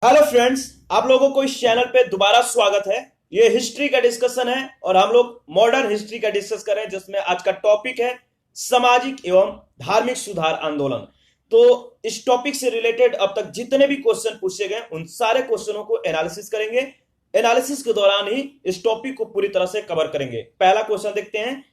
Hello friends, आप लोगों को इस चैनल पे दोबारा स्वागत है। ये हिस्ट्री का डिस्कशन है और हम लोग मॉडर्न हिस्ट्री का डिस्कस कर रहे हैं, जिसमें आज का टॉपिक है सामाजिक एवं धार्मिक सुधार आंदोलन। तो इस टॉपिक से रिलेटेड अब तक जितने भी क्वेश्चन पूछे गए उन सारे क्वेश्चनों को एनालिसिस करेंगे। एनालिसिस के दौरान ही इस टॉपिक को पूरी तरह से कवर करेंगे। पहला क्वेश्चन देखते हैं।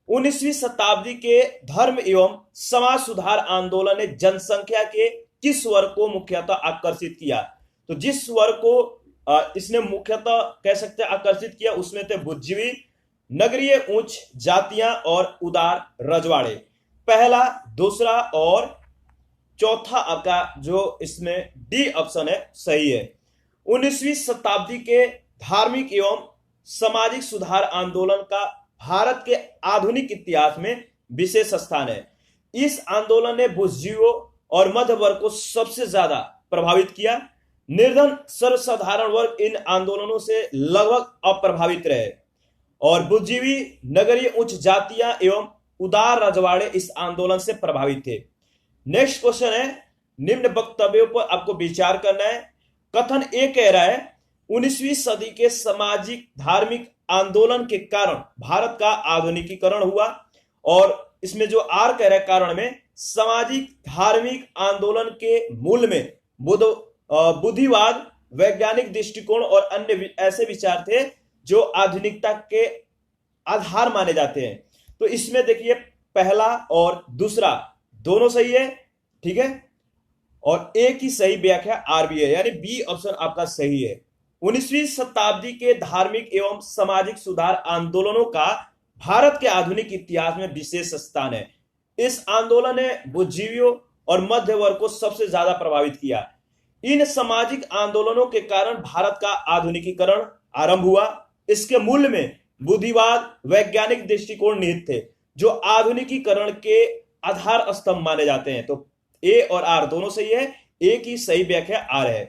19वीं शताब्दी के धर्म एवं समाज सुधार आंदोलन ने जनसंख्या के किस वर्ग को मुख्यतः आकर्षित किया? तो जिस वर्ग को इसने मुख्यतः कह सकते हैं आकर्षित किया, उसमें थे बुद्धिजीवी, नगरीय उच्च जातियां और उदार रजवाड़े। पहला, दूसरा और चौथा आपका जो इसमें डी ऑप्शन है सही है। 19वीं शताब्दी के धार्मिक एवं सामाजिक सुधार आंदोलन का भारत के आधुनिक इतिहास में विशेष स्थान है। इस आंदोलन ने बुद्धिजीवियों और मध्य वर्ग को सबसे ज्यादा प्रभावित किया। निर्धन सर्वसाधारण वर्ग इन आंदोलनों से लगभग अप्रभावित रहे और बुद्धिजीवी, नगरीय उच्च जातियां एवं उदार रजवाड़े इस आंदोलन से प्रभावित थे। नेक्स्ट क्वेश्चन है, निम्न वक्तव्यों पर आपको विचार करना है। कथन ए कह रहा है 19वीं सदी के सामाजिक धार्मिक आंदोलन के कारण भारत का आधुनिकीकरण हुआ, और इसमें जो आर कह रहा है कारण में, सामाजिक धार्मिक आंदोलन के मूल में बुद्धिवाद, वैज्ञानिक दृष्टिकोण और अन्य ऐसे विचार थे जो आधुनिकता के आधार माने जाते हैं। तो इसमें देखिए पहला और दूसरा दोनों सही है, ठीक है, और ए की सही व्याख्या आर भी है, यानी बी ऑप्शन आपका सही है। 19वीं शताब्दी के धार्मिक एवं सामाजिक सुधार आंदोलनों का भारत के आधुनिक इतिहास में विशेष स्थान है। इस आंदोलन ने बुद्धिजीवियों और मध्य वर्ग को सबसे ज्यादा प्रभावित किया। इन सामाजिक आंदोलनों के कारण भारत का आधुनिकीकरण आरंभ हुआ। इसके मूल में बुद्धिवाद, वैज्ञानिक दृष्टिकोण निहित थे जो आधुनिकीकरण के आधार स्तंभ माने जाते हैं। तो ए और आर दोनों सही है, ए की सही व्याख्या आर है।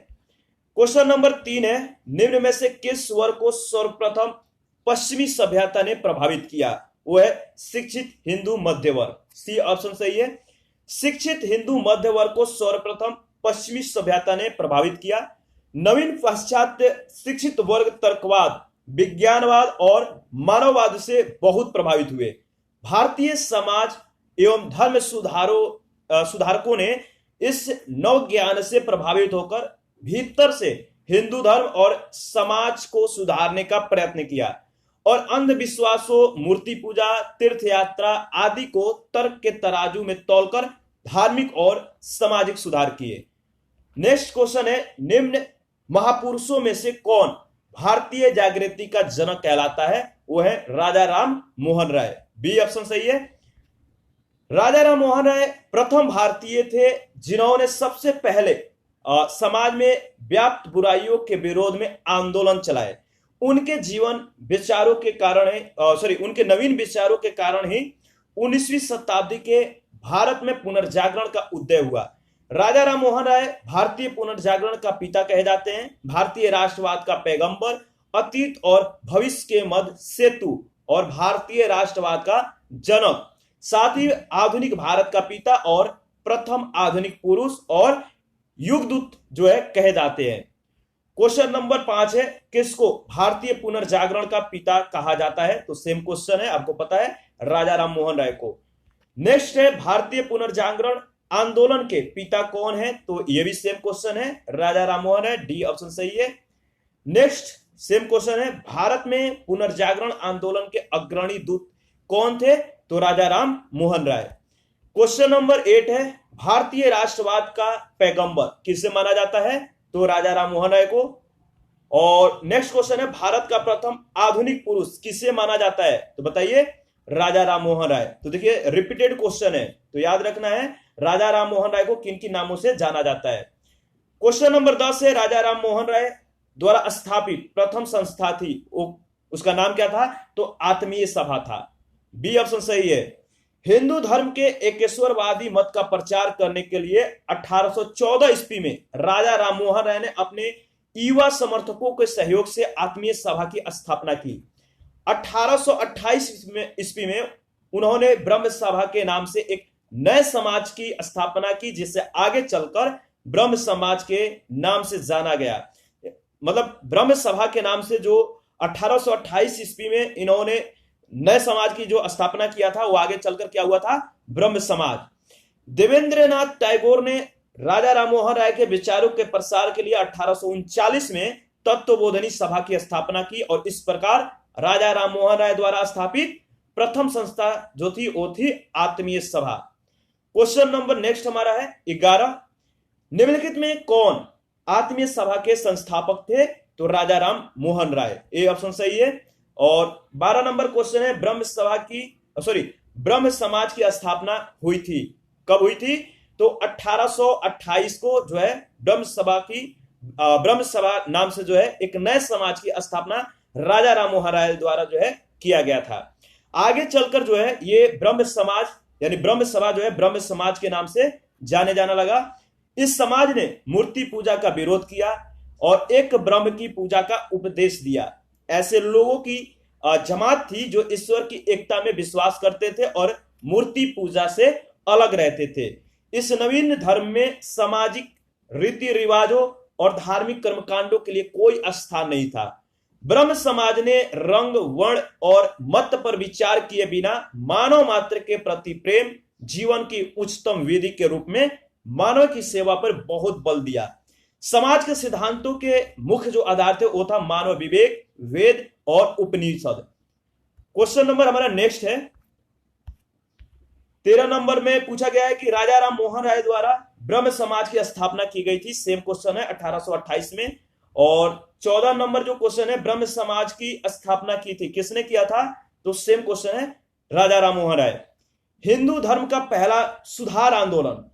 क्वेश्चन नंबर 3 है, निम्न में से किस वर्ग को सर्वप्रथम पश्चिमी सभ्यता ने प्रभावित किया? वो है शिक्षित हिंदू मध्य वर्ग, सी ऑप्शन सही है। शिक्षित हिंदू मध्य वर्ग को सर्वप्रथम पश्चिमी सभ्यता ने प्रभावित किया। नवीन पाश्चात्य शिक्षित वर्ग तर्कवाद, विज्ञानवाद और मानववाद से बहुत प्रभावित हुए। भारतीय समाज एवं धर्म सुधारकों ने इस नव ज्ञान से प्रभावित होकर भीतर से हिंदू धर्म और समाज को सुधारने का प्रयत्न किया और अंधविश्वासों, मूर्ति पूजा, तीर्थ यात्रा आदि को तर्क के तराजू में तौलकर धार्मिक और सामाजिक सुधार किए। नेक्स्ट क्वेश्चन है, निम्न महापुरुषों में से कौन भारतीय जागृति का जनक कहलाता है? वो है राजा राम मोहन राय, बी ऑप्शन सही है। राजा राम मोहन राय प्रथम भारतीय थे जिन्होंने सबसे पहले समाज में व्याप्त बुराइयों के विरोध में आंदोलन चलाए। उनके जीवन विचारों के कारण उनके नवीन विचारों के कारण ही 19वीं शताब्दी के भारत में पुनर्जागरण का उदय हुआ। राजा राम मोहन राय भारतीय पुनर्जागरण का पिता कहे जाते हैं, भारतीय राष्ट्रवाद का पैगंबर, अतीत और भविष्य के मध्य सेतु और भारतीय राष्ट्रवाद का जनक, साथ ही आधुनिक भारत का पिता और प्रथम आधुनिक पुरुष और युगदूत जो है कहे जाते हैं। क्वेश्चन नंबर 5 है, किसको भारतीय पुनर्जागरण का पिता कहा जाता है? तो सेम क्वेश्चन है, आपको पता है, राजा राम मोहन राय को। नेक्स्ट है, भारतीय पुनर्जागरण आंदोलन के पिता कौन है? तो यह भी सेम क्वेश्चन है, राजा राम मोहन राय, डी ऑप्शन सही है। नेक्स्ट सेम क्वेश्चन है, भारत में पुनर्जागरण आंदोलन के अग्रणी दूत कौन थे? तो राजा राम मोहन राय। क्वेश्चन नंबर 8 है, भारतीय राष्ट्रवाद का पैगंबर किसे माना जाता है? तो राजा राम मोहन राय को। और नेक्स्ट क्वेश्चन है, भारत का प्रथम आधुनिक पुरुष किसे माना जाता है? तो बताइए, राजा राम मोहन राय। तो देखिए रिपीटेड क्वेश्चन है, तो याद रखना है राजा राम मोहन राय को किन किन नामों से जाना जाता है। क्वेश्चन नंबर 10 है, राजा राम मोहन राय द्वारा स्थापित प्रथम संस्था थी, उसका नाम क्या था? तो आत्मीय सभा था, बी ऑप्शन सही है। हिंदू धर्म के एकेश्वरवादी मत का प्रचार करने के लिए 1814 ईस्वी में राजा राम मोहन राय ने अपने युवा समर्थकों के सहयोग से आत्मीय सभा की स्थापना की। 1828 ईस्वी में उन्होंने ब्रह्म सभा के नाम से एक नए समाज की स्थापना की, जिससे आगे चलकर ब्रह्म समाज के नाम से जाना गया। मतलब ब्रह्म सभा के नाम से जो 1828 ईस्वी में इन्होंने नए समाज की जो स्थापना किया था, वो आगे चलकर क्या हुआ था, ब्रह्म समाज। देवेंद्रनाथ टैगोर ने राजा राममोहन राय के विचारों के प्रसार के लिए 1839 में तत्वबोधनी सभा की स्थापना की और इस प्रकार राजा राममोहन राय द्वारा स्थापित प्रथम संस्था जो थी वो थी आत्मीय सभा। क्वेश्चन नंबर नेक्स्ट हमारा है 11। निम्नलिखित में कौन आत्मीय सभा के संस्थापक थे? तो राजा राम मोहन राय, ये ऑप्शन सही है। और 12 नंबर क्वेश्चन है ब्रह्म समाज की स्थापना हुई थी, कब हुई थी? तो 1828 को जो है ब्रह्म सभा नाम से जो है एक नए समाज की स्थापना राजा राम मोहन राय द्वारा जो है किया गया था। आगे चलकर जो है ये ब्रह्म समाज यानी ब्रह्म सभा जो है ब्रह्म समाज के नाम से जाने जाना लगा। इस समाज ने मूर्ति पूजा का विरोध किया और एक ब्रह्म की पूजा का उपदेश दिया। ऐसे लोगों की जमात थी जो ईश्वर की एकता में विश्वास करते थे और मूर्ति पूजा से अलग रहते थे। इस नवीन धर्म में सामाजिक रीति रिवाजों और धार्मिक कर्मकांडों के लिए कोई स्थान नहीं था। ब्रह्म समाज ने रंग, वर्ण और मत पर विचार किए बिना मानव मात्र के प्रति प्रेम जीवन की उच्चतम विधि के रूप में मानव की सेवा पर बहुत बल दिया। समाज के सिद्धांतों के मुख्य जो आधार थे वो था मानव विवेक, वेद और उपनिषद। क्वेश्चन नंबर हमारा नेक्स्ट है 13 नंबर में पूछा गया है कि राजा राम मोहन राय द्वारा ब्रह्म समाज की स्थापना की गई थी। सेम क्वेश्चन है 1828 में। और 14 नंबर जो क्वेश्चन है ब्रह्म समाज की स्थापना की थी, किसने किया था? तो सेम क्वेश्चन है राजा राम मोहन राय। हिंदू धर्म का पहला सुधार आंदोलन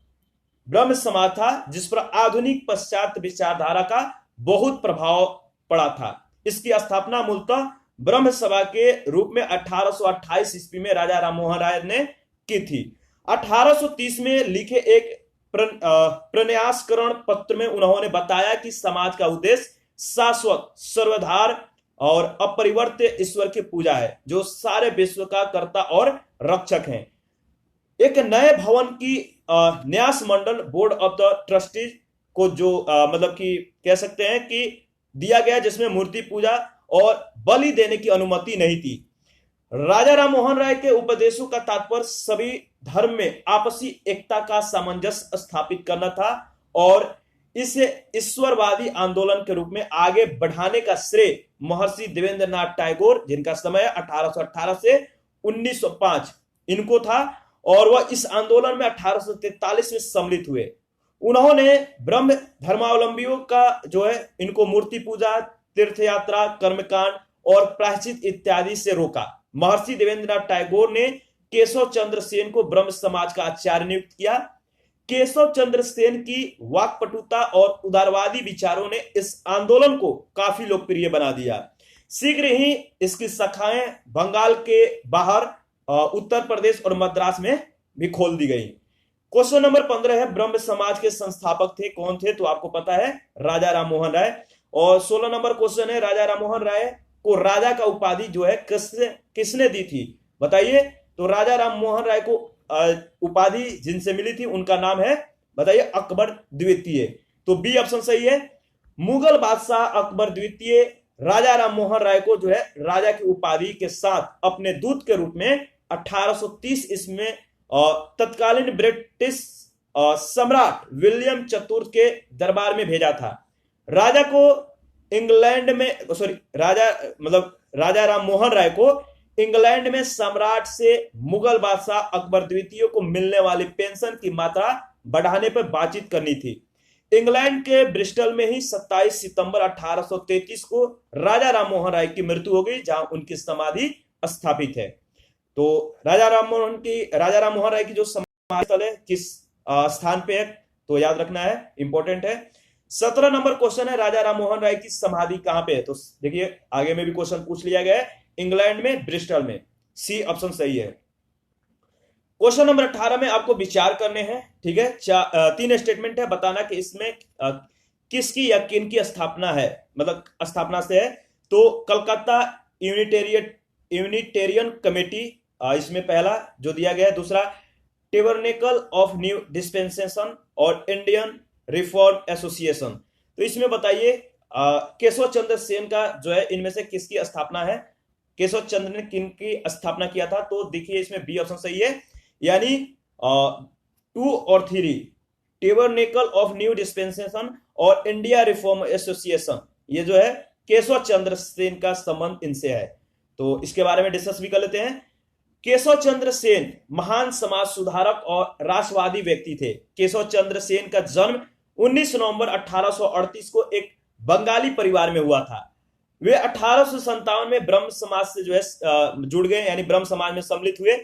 ब्रह्म समाज था जिस पर आधुनिक पश्चात विचारधारा का बहुत प्रभाव पड़ा था। इसकी स्थापना मूलतः ब्रह्म सभा के रूप में 1828 ईस्वी में राजा राम मोहन राय ने की थी। 1830 में लिखे एक प्रन्यासकरण पत्र में उन्होंने बताया कि समाज का उद्देश्य शाश्वत, सर्वधार और अपरिवर्त्य ईश्वर की पूजा है जो सारे विश्व का कर्ता और रक्षक है। एक नए भवन की न्यास मंडल बोर्ड ऑफ द ट्रस्टीज को जो मतलब कि कह सकते हैं कि दिया गया जिसमें मूर्ति पूजा और बलि देने की अनुमति नहीं थी। राजा राम मोहन राय के उपदेशों का तात्पर्य सभी धर्म में आपसी एकता का सामंजस्य स्थापित करना था और इसे ईश्वरवादी आंदोलन के रूप में आगे बढ़ाने का श्रेय महर्षि देवेंद्रनाथ टैगोर, जिनका समय 1818 से 1905 इनको था और वह इस आंदोलन में 1843 में सम्मिलित हुए। उन्होंने ब्रह्म धर्मावलंबियों का जो है इनको मूर्ति पूजा, तीर्थ यात्रा, कर्मकांड और प्रायश्चित इत्यादि से रोका। महर्षि देवेंद्रनाथ टैगोर ने केशव चंद्र सेन को ब्रह्म समाज का आचार्य नियुक्त किया। केशव चंद्र सेन की वाक्पटुता और उदारवादी विचारों ने इस आंदोलन को काफी लोकप्रिय बना दिया। शीघ्र ही इसकी शाखाएं बंगाल के बाहर, उत्तर प्रदेश और मद्रास में भी खोल दी गई। क्वेश्चन नंबर 15 है ब्रह्म समाज के संस्थापक थे कौन थे? तो आपको पता है राजा राम मोहन राय। और 16 नंबर क्वेश्चन है राजा राम मोहन राय को राजा का उपाधि जो है किसने दी थी? बताइए। तो राजा राम मोहन राय को उपाधि जिनसे मिली थी उनका नाम है, बताइए, अकबर द्वितीय। तो बी ऑप्शन सही है। मुगल बादशाह अकबर द्वितीय राजा राम मोहन राय को जो है राजा की उपाधि के साथ अपने दूत के रूप में 1830 ईस्वी में तत्कालीन ब्रिटिश सम्राट विलियम चतुर्थ के दरबार में भेजा था। राजा को इंग्लैंड में राजा राम मोहन राय को इंग्लैंड में सम्राट से मुगल बादशाह अकबर द्वितीय को मिलने वाली पेंशन की मात्रा बढ़ाने पर बातचीत करनी थी। इंग्लैंड के ब्रिस्टल में ही 27 सितंबर 1833 को राजा राम मोहन राय की मृत्यु हो गई, जहां उनकी समाधि स्थापित है। तो राजा राम मोहन राय की जो समाधि स्थल है किस स्थान पे है तो याद रखना है, इंपॉर्टेंट है। 17 नंबर क्वेश्चन है राजा राम मोहन राय की समाधि कहां पे है? तो देखिए आगे में भी क्वेश्चन पूछ लिया गया है, इंग्लैंड में ब्रिस्टल में। सी ऑप्शन सही है। क्वेश्चन नंबर 18 में आपको विचार करने हैं, ठीक है। 3 स्टेटमेंट है, बताना कि इसमें किसकी या किन की स्थापना है, मतलब स्थापना से है। तो कलकत्ता यूनिटेरियन कमेटी, इसमें पहला जो दिया गया है। दूसरा टेबरनेकल ऑफ न्यू डिस्पेंसेशन और इंडियन रिफॉर्म एसोसिएशन। तो इसमें बताइए केशव चंद्र सेन का जो है इनमें से किसकी स्थापना है, केशव चंद्र ने किन की स्थापना किया था? तो देखिए इसमें बी ऑप्शन सही है, यानी 2 और 3, टेबरनेकल ऑफ न्यू डिस्पेंसेशन और इंडिया रिफॉर्म एसोसिएशन, ये जो है केशव चंद्र सेन का संबंध इनसे है। तो इसके बारे में डिस्कस भी कर लेते हैं। केशव चंद्र सेन महान समाज सुधारक और राष्ट्रवादी व्यक्ति थे। केशव चंद्र सेन का जन्म 19 नवंबर 1838 को एक बंगाली परिवार में हुआ था। वे 1857 में ब्रह्म समाज से जो है जुड़ गए, यानी ब्रह्म समाज में सम्मिलित हुए।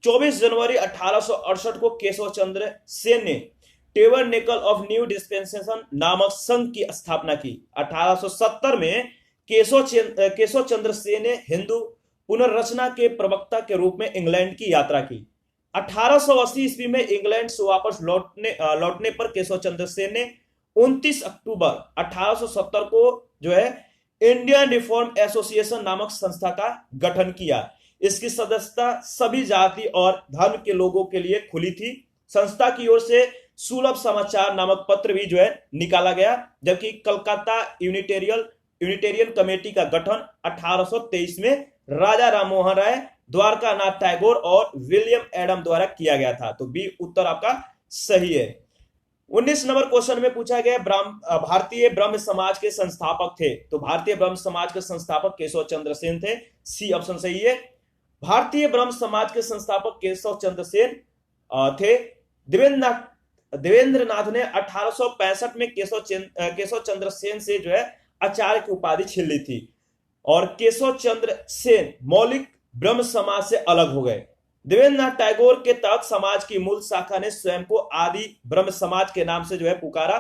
24 जनवरी 1868 को केशव चंद्र सेन ने टेबरनेकल ऑफ न्यू डिस्पेंसेशन नामक संघ की स्थापना की। 1870 में केशव चंद्र सेन ने हिंदू पुनर्रचना के प्रवक्ता के रूप में इंग्लैंड की यात्रा की। 1880 ईस्वी में इंग्लैंड से वापस लौटने पर केशव चंद्र सेन ने 29 अक्टूबर 1870 को जो है इंडियन रिफॉर्म एसोसिएशन नामक संस्था का गठन किया। इसकी सदस्यता सभी जाति और धर्म के लोगों के लिए खुली थी। संस्था की ओर से सुलभ समाचार नामक पत्र भी जो है निकाला गया, जबकि कलकत्ता यूनिटेरियन कमेटी का गठन 1823 में राजा राममोहन राय, द्वारकानाथ टैगोर और विलियम एडम द्वारा किया गया था। तो बी उत्तर आपका सही है। 19 नंबर क्वेश्चन में पूछा गया भारतीय ब्रह्म समाज के संस्थापक थे। तो भारतीय ब्रह्म समाज के संस्थापक केशव चंद्र सेन थे, सी ऑप्शन सही है। भारतीय ब्रह्म समाज के संस्थापक केशव चंद्र सेन थे। देवेंद्रनाथ ने 1865 में केशव चंद्र सेन से जो है आचार्य की उपाधि छीन ली थी और केशव चंद्र सेन मौलिक ब्रह्म समाज से अलग हो गए। देवेंद्रनाथ टैगोर के तहत समाज की मूल शाखा ने स्वयं को आदि ब्रह्म समाज के नाम से जो है पुकारा।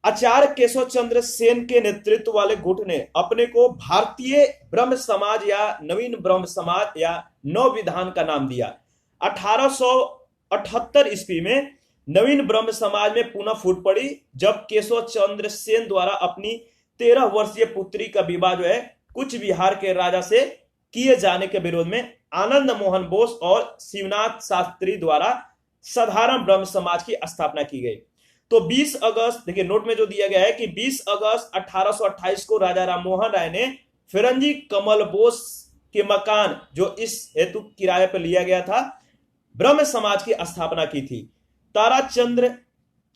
आचार्य केशव चंद्र सेन के नेतृत्व वाले गुट ने अपने को भारतीय ब्रह्म समाज या नवीन ब्रह्म समाज या नव विधान का नाम दिया। 1878 ईस्वी में नवीन ब्रह्म समाज में पुनः फूट पड़ी, जब केशव चंद्र सेन द्वारा अपनी 13 वर्षीय पुत्री का विवाह जो है कुछ बिहार के राजा से किए जाने के विरोध में आनंद मोहन बोस और शिवनाथ शास्त्री द्वारा साधारण ब्रह्म समाज की स्थापना की गई। तो 20 अगस्त, देखिए नोट में जो दिया गया है कि 20 अगस्त 1828 को राजा राममोहन राय ने फिरंजी कमल बोस के मकान, जो इस हेतु किराए पर लिया गया था, ब्रह्म समाज की स्थापना की थी। ताराचंद्र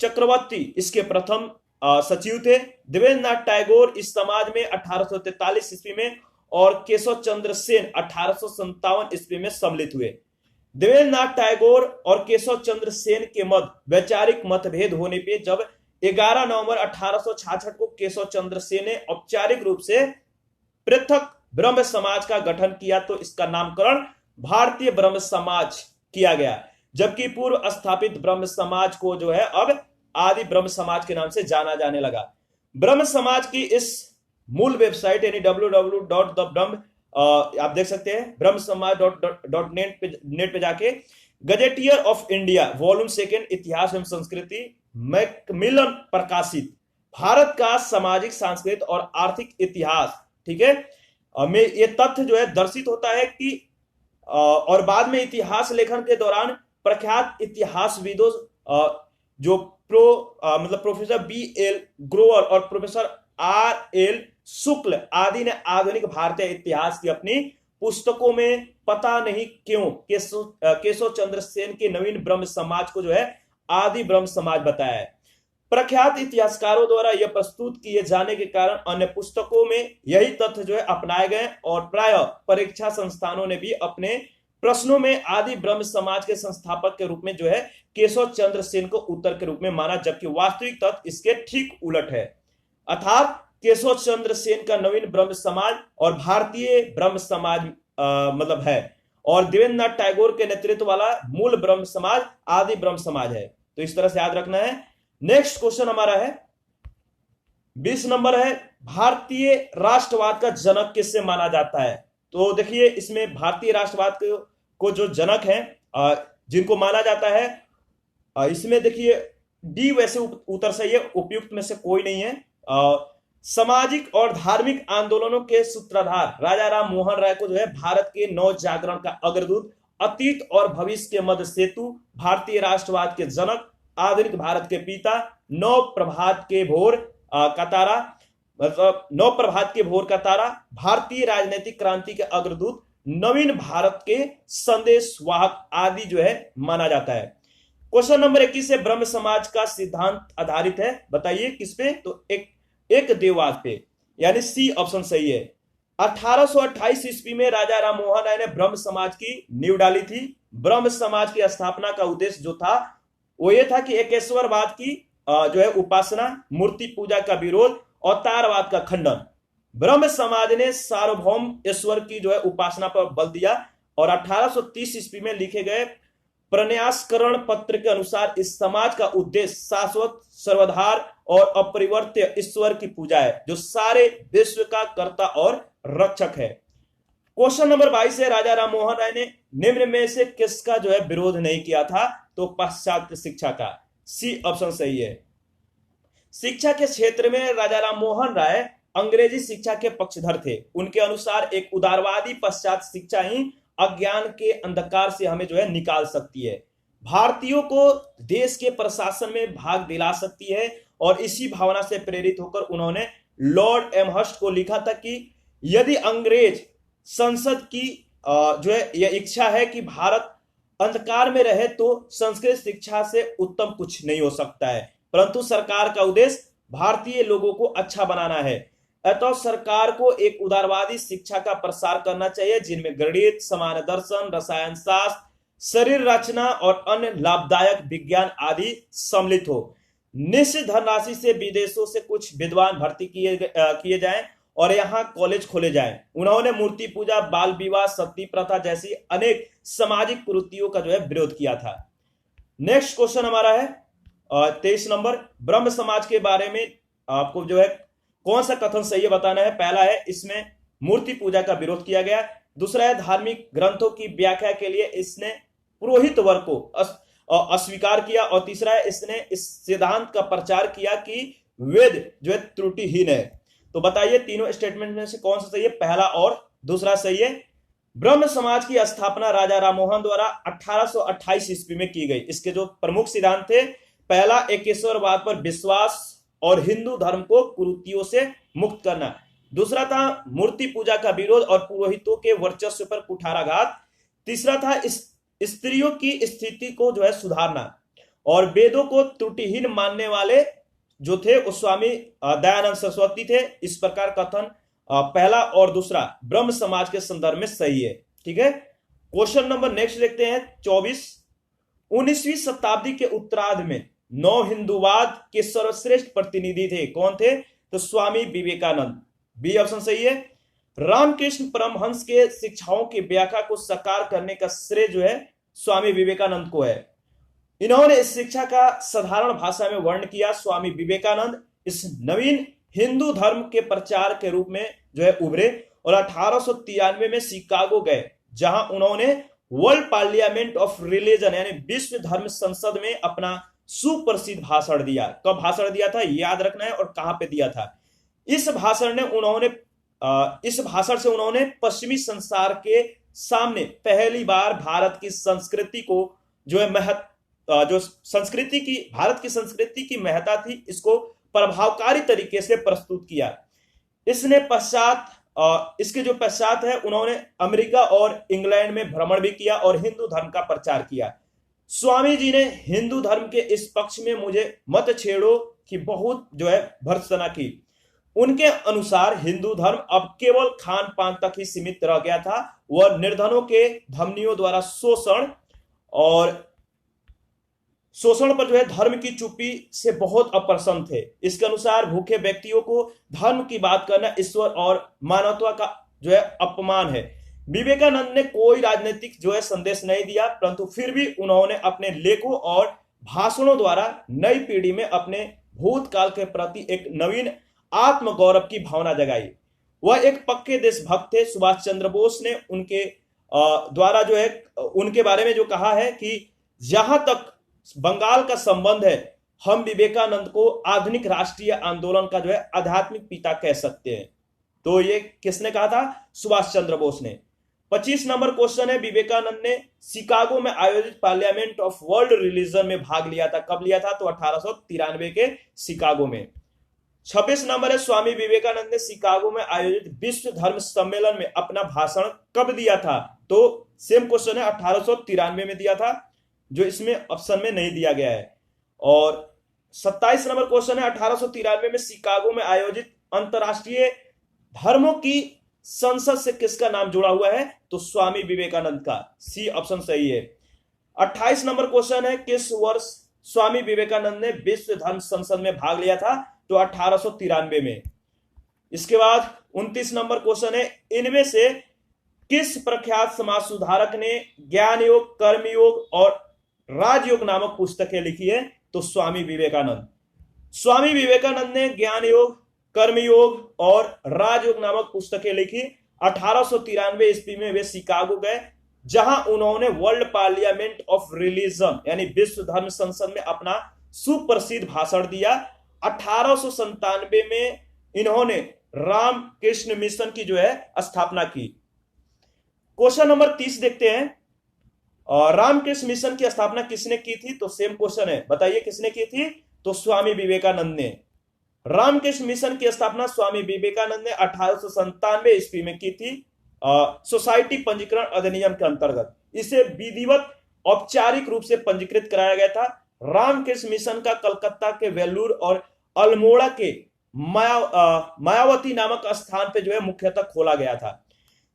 चक्रवर्ती इसके प्रथम सचिव थे। देवेंद्रनाथ टैगोर इस समाज में 1843 ईस्वी में और केशव चंद्र सेन 1857 ईस्वी में सम्मिलित हुए। देवेंद्रनाथ टैगोर और केशव चंद्र सेन के मध्य वैचारिक मतभेद होने पे जब 11 नवंबर 1866 को केशव चंद्र सेन ने औपचारिक रूप से पृथक ब्रह्म समाज का गठन किया, तो इसका नामकरण भारतीय ब्रह्म समाज किया गया, जबकि पूर्व स्थापित ब्रह्म समाज को जो है अब आदि ब्रह्म समाज के नाम से जाना जाने लगा। ब्रह्म समाज की इस मूल वेबसाइट यानी www.thebrahm आप देख सकते हैं brahmsamaj.net पे जाके गजेटियर ऑफ इंडिया वॉल्यूम 2 इतिहास एवं संस्कृति मैकमिलन प्रकाशित भारत का सामाजिक, सांस्कृतिक और आर्थिक इतिहास, ठीक है, में ये तथ्य जो है दर्शित होता है कि और बाद में इतिहास लेखन के दौरान प्रख्यात इतिहासविदों जो प्रोफेसर बी.एल. ग्रोवर और प्रोफेसर आर.एल. शुक्ल आदि ने आधुनिक भारतीय इतिहास की अपनी पुस्तकों में पता नहीं क्यों केशव चंद्र सेन के नवीन ब्रह्म समाज को जो है आदि ब्रह्म समाज बताया है। प्रख्यात इतिहासकारों द्वारा यह प्रस्तुत किए जाने के कारण अन्य पुस्तकों में यही तथ्य जो है अपनाए गए और प्राय परीक्षा संस्थानों ने भी अपने प्रश्नों में आदि ब्रह्म समाज के संस्थापक के रूप में जो है केशव चंद्र सेन को उत्तर के रूप में माना, जबकि वास्तविक तथ्य इसके ठीक उलट है। अर्थात केशव चंद्र सेन का नवीन ब्रह्म समाज और भारतीय ब्रह्म समाज मतलब है, और देवेंद्रनाथ टैगोर के नेतृत्व वाला मूल ब्रह्म समाज आदि ब्रह्म समाज है। तो इस तरह से याद रखना है। नेक्स्ट क्वेश्चन हमारा है 20 नंबर है, भारतीय राष्ट्रवाद का जनक किससे माना जाता है? तो देखिए इसमें भारतीय राष्ट्रवाद को जो जनक है जिनको माना जाता है, इसमें देखिए डी वैसे उत्तर सही है, उपयुक्त में से कोई नहीं है। सामाजिक और धार्मिक आंदोलनों के सूत्रधार राजा राम मोहन राय को जो है भारत के नव जागरण का अग्रदूत, अतीत और भविष्य के मध्य सेतु, भारतीय राष्ट्रवाद के जनक आधुनिक भारत के पिता, नव प्रभात के भोर का तारा, मतलब नव प्रभात के भोर का तारा, भारतीय राजनीतिक क्रांति के अग्रदूत, नवीन भारत के संदेश वाहक आदि जो है माना जाता है। क्वेश्चन नंबर 21 से ब्रह्म समाज का सिद्धांत आधारित है, बताइए किस पे? तो एक देववाद पे, यानी सी ऑप्शन सही है। 1828 ईस्वी में राजा राम मोहन राय ने ब्रह्म समाज की नींव डाली थी। ब्रह्म समाज की स्थापना का उद्देश्य जो था वो ये था कि एकेश्वरवाद की जो है उपासना, मूर्ति पूजा का विरोध, अवतारवाद का खंडन। ब्रह्म समाज ने सार्वभौम ईश्वर की जो है उपासना पर बल दिया और 1830 ईस्वी में लिखे गए प्रन्यासकरण पत्र के अनुसार इस समाज का उद्देश्य शाश्वत, सर्वधार और अपरिवर्त्य ईश्वर की पूजा है, जो सारे विश्व का कर्ता और रक्षक है। क्वेश्चन नंबर 22 है, राजा राम मोहन राय ने निम्न में से किसका जो है विरोध नहीं किया था? तो पाश्चात्य शिक्षा का। सी ऑप्शन सही है। शिक्षा के क्षेत्र में राजा राम मोहन राय अंग्रेजी शिक्षा के पक्षधर थे। उनके अनुसार एक उदारवादी पश्चात शिक्षा ही अज्ञान के अंधकार से हमें जो है निकाल सकती है, भारतीयों को देश के प्रशासन में भाग दिला सकती है। और इसी भावना से प्रेरित होकर उन्होंने लॉर्ड एमहर्स्ट को लिखा था कि यदि अंग्रेज संसद की जो है यह इच्छा है कि भारत अंधकार में रहे तो संस्कृत शिक्षा से उत्तम कुछ नहीं हो सकता है, परंतु सरकार का उद्देश्य भारतीय लोगों को अच्छा बनाना है। अतः सरकार को एक उदारवादी शिक्षा का प्रसार करना चाहिए जिनमें गणित, सामान्य दर्शन, रसायन शास्त्र, शरीर रचना और अन्य लाभदायक विज्ञान आदि सम्मिलित हो। निश्चित धनराशि से विदेशों से कुछ विद्वान भर्ती किए जाएं और यहाँ कॉलेज खोले जाएं। उन्होंने मूर्ति पूजा, बाल विवाह, सती प्रथा जैसी अनेक सामाजिक कुरीतियों का जो है विरोध किया था। नेक्स्ट क्वेश्चन हमारा है 23 नंबर। ब्रह्म समाज के बारे में आपको जो है कौन सा कथन सही है बताना है। पहला है इसमें मूर्ति पूजा का विरोध किया गया। दूसरा है धार्मिक ग्रंथों की व्याख्या के लिए इसने पुरोहित वर्ग को अस्वीकार किया। और तीसरा है इसने इस सिद्धांत का प्रचार किया कि वेद जो है त्रुटिहीन है। तो बताइए तीनों स्टेटमेंट में से कौन सा सही है? पहला और दूसरा सही है। ब्रह्म समाज की स्थापना राजा राम मोहन द्वारा 1828 ईस्वी में की गई। इसके जो प्रमुख सिद्धांत थे, पहला एकेश्वरवाद पर विश्वास और हिंदू धर्म को कुरीतियों से मुक्त करना। दूसरा था मूर्ति पूजा का विरोध और पुरोहितों के वर्चस्व पर कुठाराघात। तीसरा था स्त्रियों की स्थिति को जो है सुधारना। और वेदों को त्रुटिहीन मानने वाले जो थे वो स्वामी दयानंद सरस्वती थे। इस प्रकार कथन पहला और दूसरा ब्रह्म समाज के संदर्भ में सही है। ठीक है, क्वेश्चन नंबर नेक्स्ट देखते हैं 24। 19वीं शताब्दी के उत्तरार्ध में नव हिंदूवाद के सर्वश्रेष्ठ प्रतिनिधि थे। कौन थे? तो स्वामी विवेकानंद। बी ऑप्शन सही है। रामकृष्ण परमहंस के शिक्षाओं की व्याख्या को साकार करने का श्रेय जो है स्वामी विवेकानंद को है। इन्होंने इस शिक्षा का साधारण भाषा में वर्णन किया। स्वामी विवेकानंद इस नवीन हिंदू धर्म के प्रचार के रूप में जो है उभरे और 1893 में शिकागो गए, जहां उन्होंने वर्ल्ड पार्लियामेंट ऑफ रिलीजन यानी विश्व धर्म संसद में अपना सुप्रसिद्ध भाषण दिया। कब भाषण दिया था याद रखना है, और कहां पे दिया था। इस भाषण से उन्होंने पश्चिमी संसार के सामने पहली बार भारत की संस्कृति को जो है भारत की संस्कृति की महत्ता थी, इसको प्रभावकारी तरीके से प्रस्तुत किया। इसके जो पश्चात है उन्होंने अमेरिका और इंग्लैंड में भ्रमण भी किया और हिंदू धर्म का प्रचार किया। स्वामी जी ने हिंदू धर्म के इस पक्ष में मुझे मत छेड़ो की बहुत जो है भर्त्सना की। उनके अनुसार हिंदू धर्म अब केवल खान पान तक ही सीमित रह गया था। वह निर्धनों के धमनियों द्वारा शोषण पर जो है धर्म की चुप्पी से बहुत अप्रसन्न थे। इसके अनुसार भूखे व्यक्तियों को धर्म की बात करना ईश्वर और मानवता का जो है अपमान है। विवेकानंद ने कोई राजनीतिक जो है संदेश नहीं दिया, परंतु फिर भी उन्होंने अपने लेखों और भाषणों द्वारा नई पीढ़ी में अपने भूतकाल के प्रति एक नवीन आत्मगौरव की भावना जगाई। वह एक पक्के देशभक्त थे। सुभाष चंद्र बोस ने उनके द्वारा जो है उनके बारे में जो कहा है कि जहां तक बंगाल का संबंध है, हम विवेकानंद को आधुनिक राष्ट्रीय आंदोलन का जो है आध्यात्मिक पिता कह सकते हैं। तो ये किसने कहा था? सुभाष चंद्र बोस ने। 25 नंबर क्वेश्चन है, विवेकानंद ने शिकागो में आयोजित पार्लियामेंट ऑफ वर्ल्ड रिलीजन में भाग लिया था। कब लिया था? तो 1893 के शिकागो में। 26 नंबर है, स्वामी विवेकानंद ने शिकागो में आयोजित विश्व धर्म सम्मेलन में अपना भाषण कब दिया था? तो सेम क्वेश्चन है, 1893 में दिया था, जो इसमें ऑप्शन में नहीं दिया गया है। और 27 नंबर क्वेश्चन है, 1893 में शिकागो में आयोजित अंतरराष्ट्रीय धर्मों की संसद से किसका नाम जुड़ा हुआ है? तो स्वामी विवेकानंद का। सी ऑप्शन सही है। 28 नंबर क्वेश्चन है, किस वर्ष स्वामी विवेकानंद ने विश्व धर्म संसद में भाग लिया था? तो 1893 में। इसके बाद 29 नंबर क्वेश्चन है, इनमें से किस प्रख्यात समाज सुधारक ने ज्ञान योग, कर्मयोग और राजयोग नामक पुस्तकें लिखी है? तो स्वामी विवेकानंद। स्वामी विवेकानंद ने ज्ञान योग, कर्मयोग और राजयोग नामक पुस्तकें लिखी। 1893 ईस्वी में वे शिकागो गए, जहां उन्होंने वर्ल्ड पार्लियामेंट ऑफ रिलीजन यानी विश्व धर्म संसद में अपना सुप्रसिद्ध भाषण दिया। 1897 में इन्होंने रामकृष्ण मिशन की जो है स्थापना की। क्वेश्चन नंबर 30 देखते हैं, रामकृष्ण मिशन की स्थापना किसने की थी? तो सेम क्वेश्चन है, बताइए किसने की थी? तो स्वामी विवेकानंद ने। रामकृष्ण मिशन की स्थापना स्वामी विवेकानंद ने 1897 ईस्वी में की थी, सोसाइटी पंजीकरण अधिनियम के अंतर्गत। इसे विधिवत औपचारिक रूप से पंजीकृत कराया गया था। रामकृष्ण मिशन का कलकत्ता के वेल्लूर और अल्मोड़ा के मायावती नामक स्थान पे जो है मुख्यतः खोला गया था।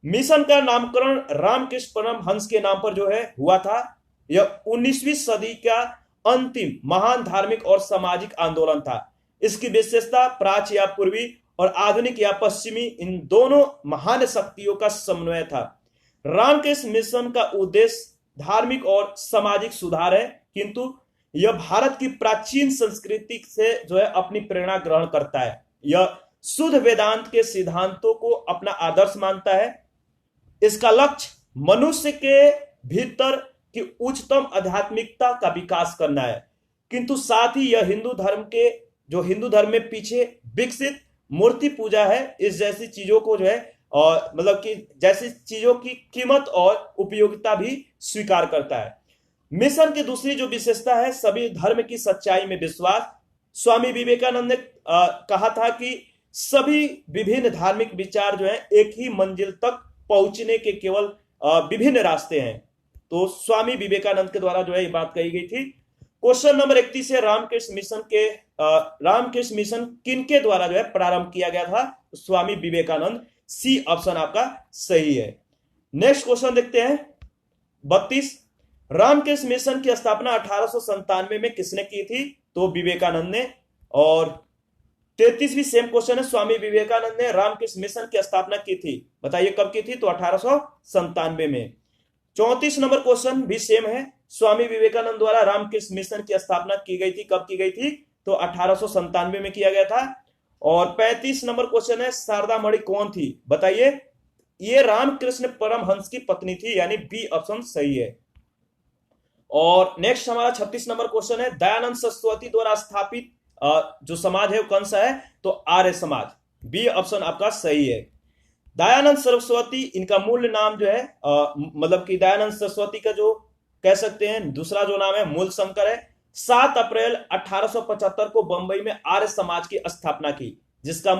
मिशन का नामकरण रामकृष्ण परमहंस के नाम पर जो है हुआ था। यह 19वीं सदी का अंतिम महान धार्मिक और सामाजिक आंदोलन था। इसकी विशेषता प्राच्य या पूर्वी और आधुनिक या पश्चिमी इन दोनों महान शक्तियों का समन्वय था। रामकृष्ण मिशन का उद्देश्य धार्मिक और सामाजिक सुधार है, किंतु यह भारत की प्राचीन संस्कृति से जो है अपनी प्रेरणा ग्रहण करता है। यह शुद्ध वेदांत के सिद्धांतों को अपना आदर्श मानता है। इसका लक्ष्य मनुष्य के भीतर की उच्चतम आध्यात्मिकता का विकास करना है, किंतु साथ ही यह हिंदू धर्म में पीछे विकसित मूर्ति पूजा है, इस जैसी चीजों को जो है और मतलब कि जैसी चीजों की कीमत और उपयोगिता भी स्वीकार करता है। मिशन की दूसरी जो विशेषता है, सभी धर्म की सच्चाई में विश्वास। स्वामी विवेकानंद ने कहा था कि सभी विभिन्न धार्मिक विचार जो है एक ही मंजिल तक पहुंचने के केवल विभिन्न रास्ते हैं। तो स्वामी विवेकानंद के द्वारा जो है ये बात कही गई थी। क्वेश्चन नंबर 31 है, रामकृष्ण मिशन किनके द्वारा जो है प्रारंभ किया गया था? स्वामी विवेकानंद। सी ऑप्शन आपका सही है। नेक्स्ट क्वेश्चन देखते हैं 32, रामकृष्ण मिशन की स्थापना 1897 में किसने की थी? तो विवेकानंद ने। और 33वीं सेम क्वेश्चन है, स्वामी विवेकानंद ने रामकृष्ण मिशन की स्थापना की थी, बताइए कब की थी? तो 1897 में। 34 नंबर क्वेश्चन भी सेम है, स्वामी विवेकानंद द्वारा रामकृष्ण मिशन की स्थापना की गई थी, कब की गई थी? तो 1897 में किया गया था। और 35 नंबर क्वेश्चन है, शारदा मणि कौन थी? बताइए। ये रामकृष्ण परमहंस की पत्नी थी, यानी बी ऑप्शन सही है। और नेक्स्ट हमारा 36 नंबर क्वेश्चन है, दयानंद सरस्वती द्वारा स्थापित जो समाज है वो कौन सा है? तो आर्य समाज। बी ऑप्शन आपका सही है। दयानंद सरस्वती, इनका मूल नाम जो है मतलब कि दयानंद सरस्वती का जो कह सकते हैं दूसरा जो नाम है मूल शंकर है। 7 अप्रैल 1875 को बंबई में आर्य समाज की स्थापना की, जिसका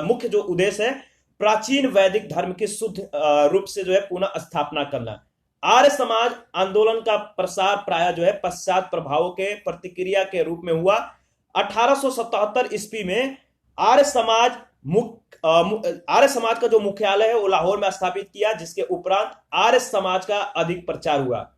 मुख्य जो उद्देश्य है प्राचीन वैदिक धर्म के शुद्ध रूप से जो है पुनः स्थापना करना। आर्य समाज आंदोलन का प्रसार प्राय जो है पश्चात प्रभावों के प्रतिक्रिया के रूप में हुआ। 1877 ईस्वी में आर्य समाज का जो मुख्यालय है वो लाहौर में स्थापित किया, जिसके उपरांत आर्य समाज का अधिक प्रचार हुआ।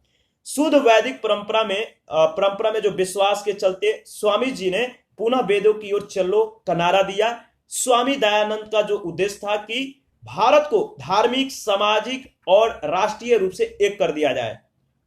शुद्ध वैदिक परंपरा में जो विश्वास के चलते स्वामी जी ने पुनः वेदों की ओर चलो का नारा दिया। स्वामी दयानंद का जो उद्देश्य था कि भारत को धार्मिक, सामाजिक और राष्ट्रीय रूप से एक कर दिया जाए।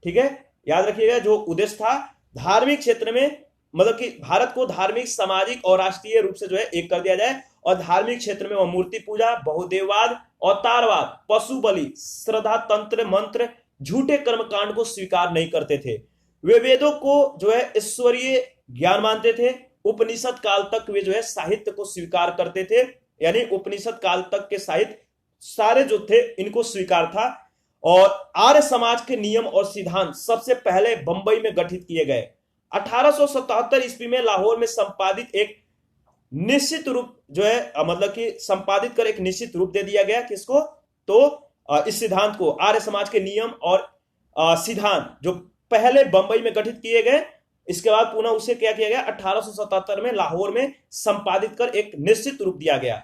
ठीक है, याद रखिएगा, जो उद्देश्य था धार्मिक क्षेत्र में मतलब कि भारत को धार्मिक, सामाजिक और राष्ट्रीय रूप से जो है एक कर दिया जाए। और धार्मिक क्षेत्र में वो मूर्ति पूजा, बहुदेववाद, अवतारवाद, पशु बलि, श्रद्धा तंत्र, मंत्र, झूठे कर्मकांड को स्वीकार नहीं करते थे। वे वेदों को जो है ईश्वरीय ज्ञान मानते थे। उपनिषद काल तक वे जो है साहित्य को स्वीकार करते थे, यानी उपनिषद काल तक के साहित्य सारे जो थे इनको स्वीकार था। और आर्य समाज के नियम और सिद्धांत सबसे पहले बंबई में गठित किए गए। 1877 ईस्वी में लाहौर में संपादित एक निश्चित रूप जो है मतलब कि संपादित कर एक निश्चित रूप दे दिया गया। किसको? तो इस सिद्धांत को, आर्य समाज के नियम और सिद्धांत जो पहले बंबई में गठित किए गए, इसके बाद पुनः उसे क्या किया गया, 1877 में लाहौर में संपादित कर एक निश्चित रूप दिया गया।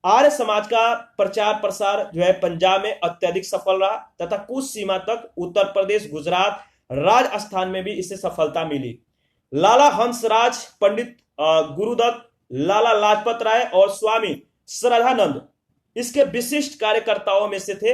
आर्य समाज का प्रचार प्रसार जो है पंजाब में अत्यधिक सफल रहा तथा कुछ सीमा तक उत्तर प्रदेश, गुजरात, राजस्थान में भी इसे सफलता मिली। लाला हंसराज, पंडित गुरुदत्त, लाला लाजपत राय और स्वामी श्रद्धानंद इसके विशिष्ट कार्यकर्ताओं में से थे।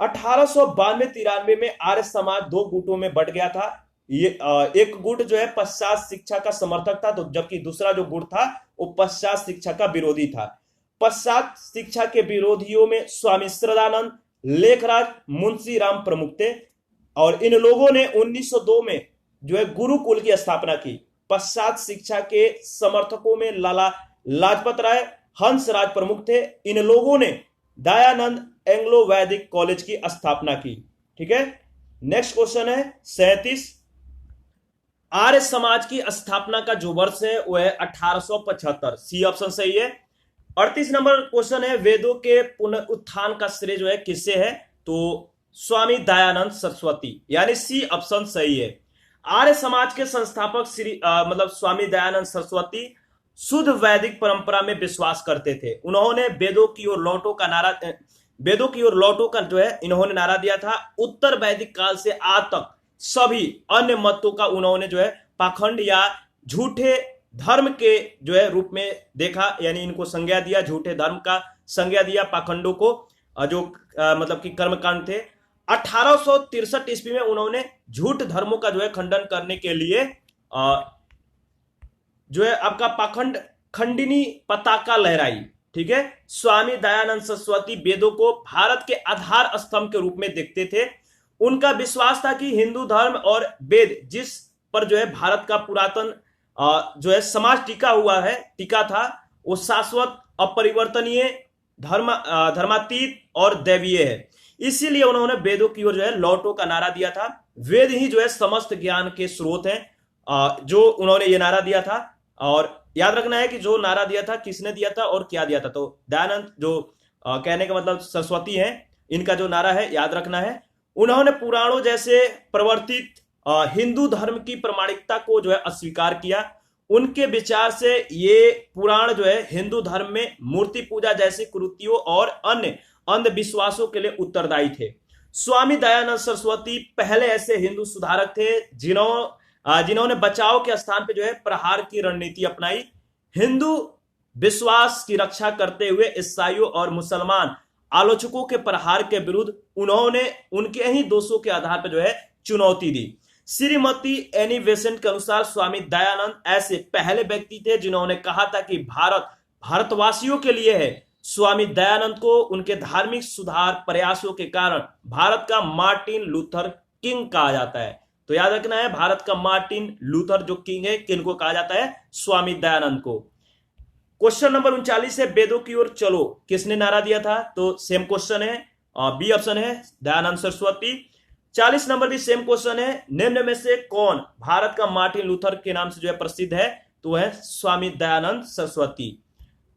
1892-93 में आर्य समाज दो गुटों में बंट गया था। ये एक गुट जो है पश्चात शिक्षा का समर्थक था, तो जबकि दूसरा जो गुट था वो पश्चात शिक्षा का विरोधी था। पश्चात शिक्षा के विरोधियों में स्वामी श्रद्धानंद, लेखराज, मुंशी राम प्रमुख थे। और इन लोगों ने 1902 में जो है गुरुकुल की स्थापना की। पश्चात शिक्षा के समर्थकों में लाला लाजपत राय, हंसराज प्रमुख थे। इन लोगों ने दयानंद एंग्लो वैदिक कॉलेज की स्थापना की। ठीक है, नेक्स्ट क्वेश्चन है 37। आर्य समाज की स्थापना का जो वर्ष है वो है 1875। सी ऑप्शन सही है। 38 नंबर क्वेश्चन है, वेदों के पुनरुत्थान का श्रेय जो है किससे है? तो स्वामी दयानंद सरस्वती, यानी सी ऑप्शन सही है। आर्य समाज के संस्थापक मतलब स्वामी दयानंद सरस्वती शुद्ध वैदिक परंपरा में विश्वास करते थे। उन्होंने वेदों की ओर लौटो का जो है इन्होंने नारा दिया था। उत्तर वैदिक काल से आज तक सभी अन्य मतों का उन्होंने जो है पाखंड या झूठे धर्म के जो है रूप में देखा, यानी इनको संज्ञा दिया, झूठे धर्म का संज्ञा दिया पाखंडों को, जो मतलब कि कर्मकांड थे। 1863 ईस्वी में उन्होंने झूठ धर्मों का जो है खंडन करने के लिए जो है आपका पाखंड खंडिनी पताका लहराई। ठीक है, स्वामी दयानंद सरस्वती वेदों को भारत के आधार स्तंभ के रूप में देखते थे। उनका विश्वास था कि हिंदू धर्म और वेद जिस पर जो है भारत का पुरातन जो है समाज टिका था वो शाश्वत, अपरिवर्तनीय, धर्मातीत और दैवीय है। इसीलिए उन्होंने वेदों की ओर जो है लौटो का नारा दिया था। वेद ही जो है समस्त ज्ञान के स्रोत हैं, जो उन्होंने ये नारा दिया था। और याद रखना है कि जो नारा दिया था किसने दिया था और क्या दिया था। तो दयानंद जो कहने का मतलब सरस्वती हैं, इनका जो नारा है याद रखना है। उन्होंने पुराणों जैसे प्रवर्तित हिंदू धर्म की प्रामाणिकता को जो है अस्वीकार किया। उनके विचार से ये पुराण जो है हिंदू धर्म में मूर्ति पूजा जैसी कुरीतियों और अन्य अंधविश्वासों के लिए उत्तरदायी थे। स्वामी दयानंद सरस्वती पहले ऐसे हिंदू सुधारक थे जिन्होंने बचाव के स्थान पे जो है प्रहार की रणनीति अपनाई। हिंदू विश्वास की रक्षा करते हुए ईसाइयों और मुसलमान आलोचकों के प्रहार के विरुद्ध उन्होंने उनके ही दोषों के आधार पर जो है चुनौती दी। श्रीमती एनी बेसेंट के अनुसार स्वामी दयानंद ऐसे पहले व्यक्ति थे जिन्होंने कहा था कि भारत भारतवासियों के लिए है। स्वामी दयानंद को उनके धार्मिक सुधार प्रयासों के कारण भारत का मार्टिन लूथर किंग कहा जाता है। तो याद रखना है, भारत का मार्टिन लूथर जो किंग है, किनको कहा जाता है? स्वामी दयानंद को। क्वेश्चन नंबर 39 है, वेदों की ओर चलो किसने नारा दिया था? तो सेम क्वेश्चन है, बी ऑप्शन है दयानंद सरस्वती। 40 नंबर भी सेम क्वेश्चन है, निम्न में से कौन भारत का मार्टिन लूथर के नाम से जो है प्रसिद्ध है? तो है स्वामी दयानंद सरस्वती।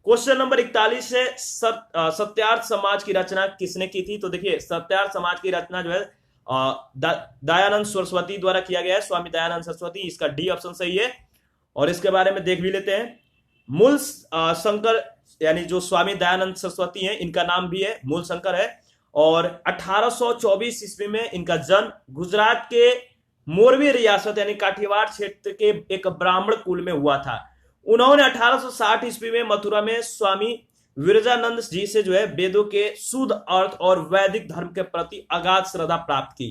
क्वेश्चन नंबर 41 है, सत्यार्थ समाज की रचना किसने की थी? तो देखिए, सत्यार्थ समाज की रचना जो है दयानंद सरस्वती द्वारा किया गया है, स्वामी दयानंद सरस्वती। इसका डी ऑप्शन सही है। और इसके बारे में देख भी लेते हैं। मूल शंकर, यानी जो स्वामी दयानंद सरस्वती हैं, इनका नाम भी है मूल शंकर है। और 1824 ईस्वी में इनका जन्म गुजरात के मोरबी रियासत यानी काठियावाड़ क्षेत्र के एक ब्राह्मण कुल में हुआ था। उन्होंने 1860 ईस्वी में मथुरा में स्वामी विरजानंद जी से जो है वेदों के शुद्ध अर्थ और वैदिक धर्म के प्रति अगाध श्रद्धा प्राप्त की।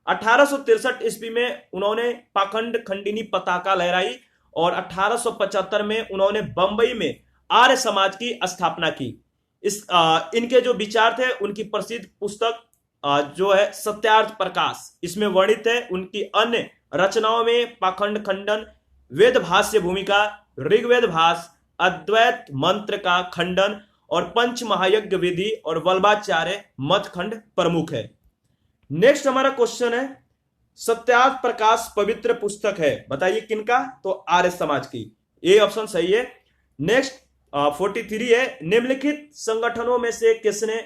1863 ईस्वी में उन्होंने पाखंड खंडिनी पताका लहराई और 1875 में उन्होंने बंबई में आर्य समाज की स्थापना की। इनके जो विचार थे, उनकी प्रसिद्ध पुस्तक जो है सत्यार्थ प्रकाश, इसमें वर्णित है। उनकी अन्य रचनाओं में पाखंड खंडन, वेद भाष्य भूमिका, ऋग्वेद भाष्य, अद्वैत मंत्र का खंडन और पंच महायज्ञ विधि और वल्लभाचार्य मतखंड प्रमुख है। नेक्स्ट हमारा क्वेश्चन है, सत्यार्थ प्रकाश पवित्र पुस्तक है, बताइए किनका? तो आर्य समाज की, ये ऑप्शन सही है। नेक्स्ट 43 है, निम्नलिखित संगठनों में से किसने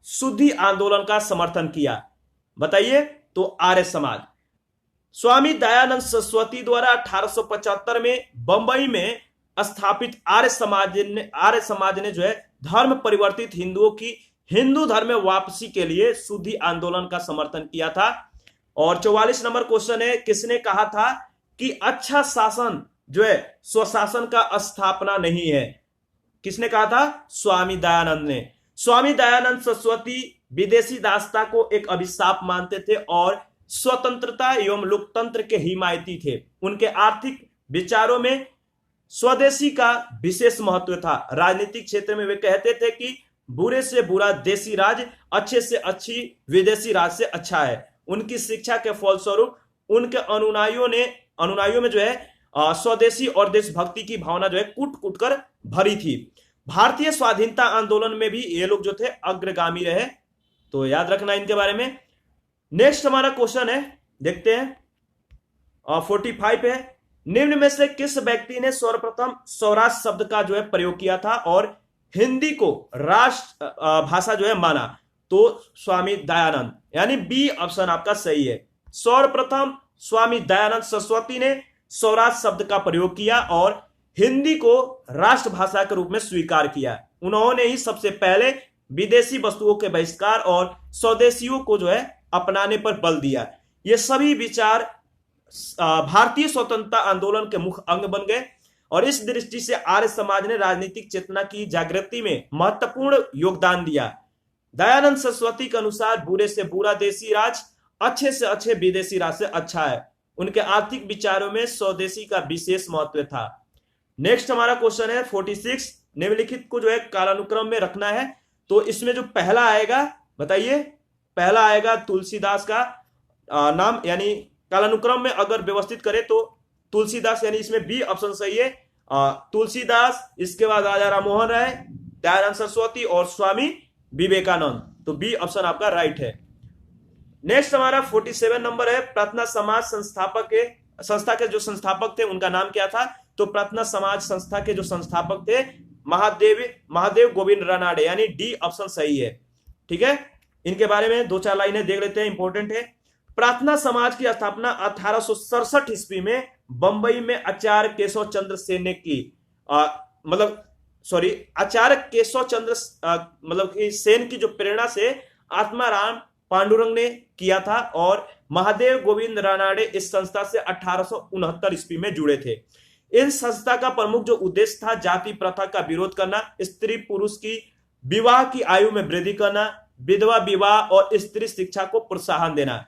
शुद्धि आंदोलन का समर्थन किया? बताइए। तो आर्य समाज। स्वामी दयानंद सरस्वती द्वारा 1875 में बंबई में स्थापित आर्य समाज ने जो है धर्म परिवर्तित हिंदुओं की हिंदू धर्म में वापसी के लिए शुद्धि आंदोलन का समर्थन किया था। और 44 नंबर क्वेश्चन है, किसने कहा था कि अच्छा शासन जो है स्वशासन का स्थापना नहीं है? किसने कहा था? स्वामी दयानंद ने। स्वामी दयानंद सरस्वती विदेशी दासता को एक अभिशाप मानते थे और स्वतंत्रता एवं लोकतंत्र के हिमायती थे। उनके आर्थिक विचारों में स्वदेशी का विशेष महत्व था। राजनीतिक क्षेत्र में वे कहते थे कि बुरे से बुरा देसी राज, अच्छे से अच्छी विदेशी राज से अच्छा है। उनकी शिक्षा के फलस्वरूप उनके अनुयायियों में जो है स्वदेशी और देशभक्ति की भावना जो है कूट कूट कर भरी थी। भारतीय स्वाधीनता आंदोलन में भी ये लोग जो थे अग्रगामी रहे, तो याद रखना इनके बारे में। नेक्स्ट हमारा क्वेश्चन है, देखते हैं 45 है, निम्न में से किस व्यक्ति ने सर्वप्रथम स्वराज शब्द का जो है प्रयोग किया था और हिंदी को राष्ट्र भाषा जो है माना? तो स्वामी दयानंद, यानी बी ऑप्शन आपका सही है। सर्वप्रथम स्वामी दयानंद सरस्वती ने स्वराज शब्द का प्रयोग किया और हिंदी को राष्ट्रभाषा के रूप में स्वीकार किया। उन्होंने ही सबसे पहले विदेशी वस्तुओं के बहिष्कार और स्वदेशियों को जो है अपनाने पर बल दिया। ये सभी विचार भारतीय स्वतंत्रता आंदोलन के मुख्य अंग बन गए और इस दृष्टि से आर्य समाज ने राजनीतिक चेतना की जागृति में महत्वपूर्ण योगदान दिया। दयानंद सरस्वती के अनुसार बुरे से बुरा देसी राज, अच्छे से अच्छे विदेशी राज से अच्छा है। उनके आर्थिक विचारों में स्वदेशी का विशेष महत्व था। नेक्स्ट हमारा क्वेश्चन है 46, निम्नलिखित को जो है कालानुक्रम में रखना है। तो इसमें जो पहला आएगा, बताइए, पहला आएगा तुलसीदास का नाम, यानी कालानुक्रम में अगर व्यवस्थित करें तो तुलसीदास, यानी इसमें बी ऑप्शन सही है। तुलसीदास, इसके बाद राजा राममोहन राय, दयानंद सरस्वती और स्वामी विवेकानंद, तो बी ऑप्शन आपका राइट है। नेक्स्ट हमारा 47 नंबर है, प्रार्थना समाज संस्था के जो संस्थापक थे उनका नाम क्या था? तो प्रार्थना समाज संस्था के जो संस्थापक थे महादेव गोविंद रानाडे, यानी डी ऑप्शन सही है। ठीक है, इनके बारे में 2-4 लाइनें देख लेते हैं, इंपॉर्टेंट है। प्रार्थना समाज की स्थापना 1867 ईस्वी में बंबई में आचार्य केशव चंद्र सेन ने की। आचार्य केशव चंद्र सेन की जो प्रेरणा से आत्माराम पांडुरंग ने किया था और महादेव गोविंद रानाडे इस संस्था से 1869 ईस्वी में जुड़े थे। इन संस्था का प्रमुख जो उद्देश्य था जाति प्रथा का विरोध करना, स्त्री पुरुष की विवाह की आयु में वृद्धि करना, विधवा विवाह और स्त्री शिक्षा को प्रोत्साहन देना।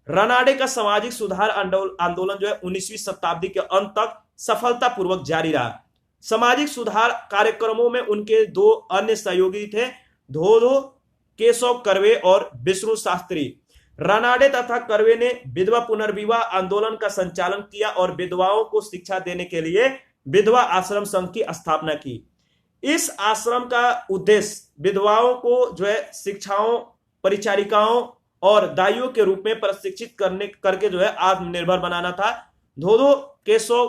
रानाडे का सामाजिक सुधार आंदोलन जो है 19वीं शताब्दी के अंत तक सफलतापूर्वक जारी रहा। सामाजिक सुधार कार्यक्रमों में उनके 2 अन्य सहयोगी थे, धोधो केशव कर्वे और विष्णु शास्त्री। रानाडे तथा कर्वे ने विधवा पुनर्विवाह आंदोलन का संचालन किया और विधवाओं को शिक्षा देने के लिए विधवा आश्रम संघ की स्थापना की। इस आश्रम का उद्देश्य विधवाओं को जो है शिक्षाओं, परिचारिकाओं और दाइयों के रूप में प्रशिक्षित करके जो है आत्मनिर्भर बनाना था। धोधो केशव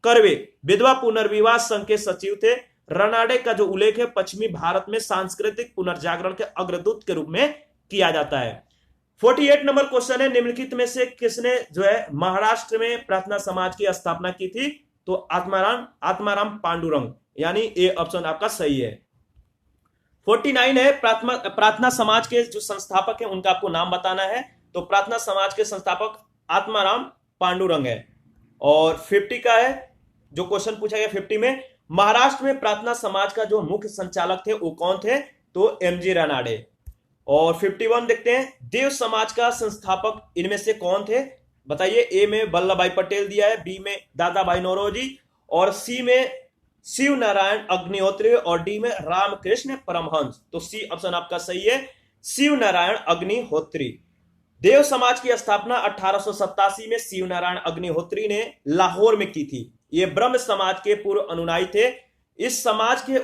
कर्वे विधवा पुनर्विवाह संघ के सचिव थे। रानाडे का जो उल्लेख है पश्चिमी भारत में सांस्कृतिक पुनर्जागरण के अग्रदूत के रूप में किया जाता है। 48 नंबर क्वेश्चन है, निम्नलिखित में से किसने जो है महाराष्ट्र में प्रार्थना समाज की स्थापना की थी? तो आत्माराम पांडुरंग, यानी ए ऑप्शन आपका सही है। 49 है, प्रार्थना समाज के जो संस्थापक है उनका आपको नाम बताना है। तो प्रार्थना समाज के संस्थापक आत्माराम पांडुरंग है। और 50 का है जो क्वेश्चन पूछा गया 50 में, महाराष्ट्र में प्रार्थना समाज का जो मुख्य संचालक थे वो कौन थे? तो एमजी रानाडे। और 51 देखते हैं, देव समाज का संस्थापक इनमें से कौन थे? बताइए। ए में वल्लभ भाई पटेल दिया है, बी में दादा भाई नौरोजी और सी में शिव नारायण अग्निहोत्री और डी में रामकृष्ण परमहंस। तो सी ऑप्शन आपका सही है, शिव नारायण अग्निहोत्री। देव समाज की स्थापना 1887 में शिव नारायण अग्निहोत्री ने लाहौर में की थी। ये ब्रह्म समाज के पूर्व अनुयायी थे। इस समाज के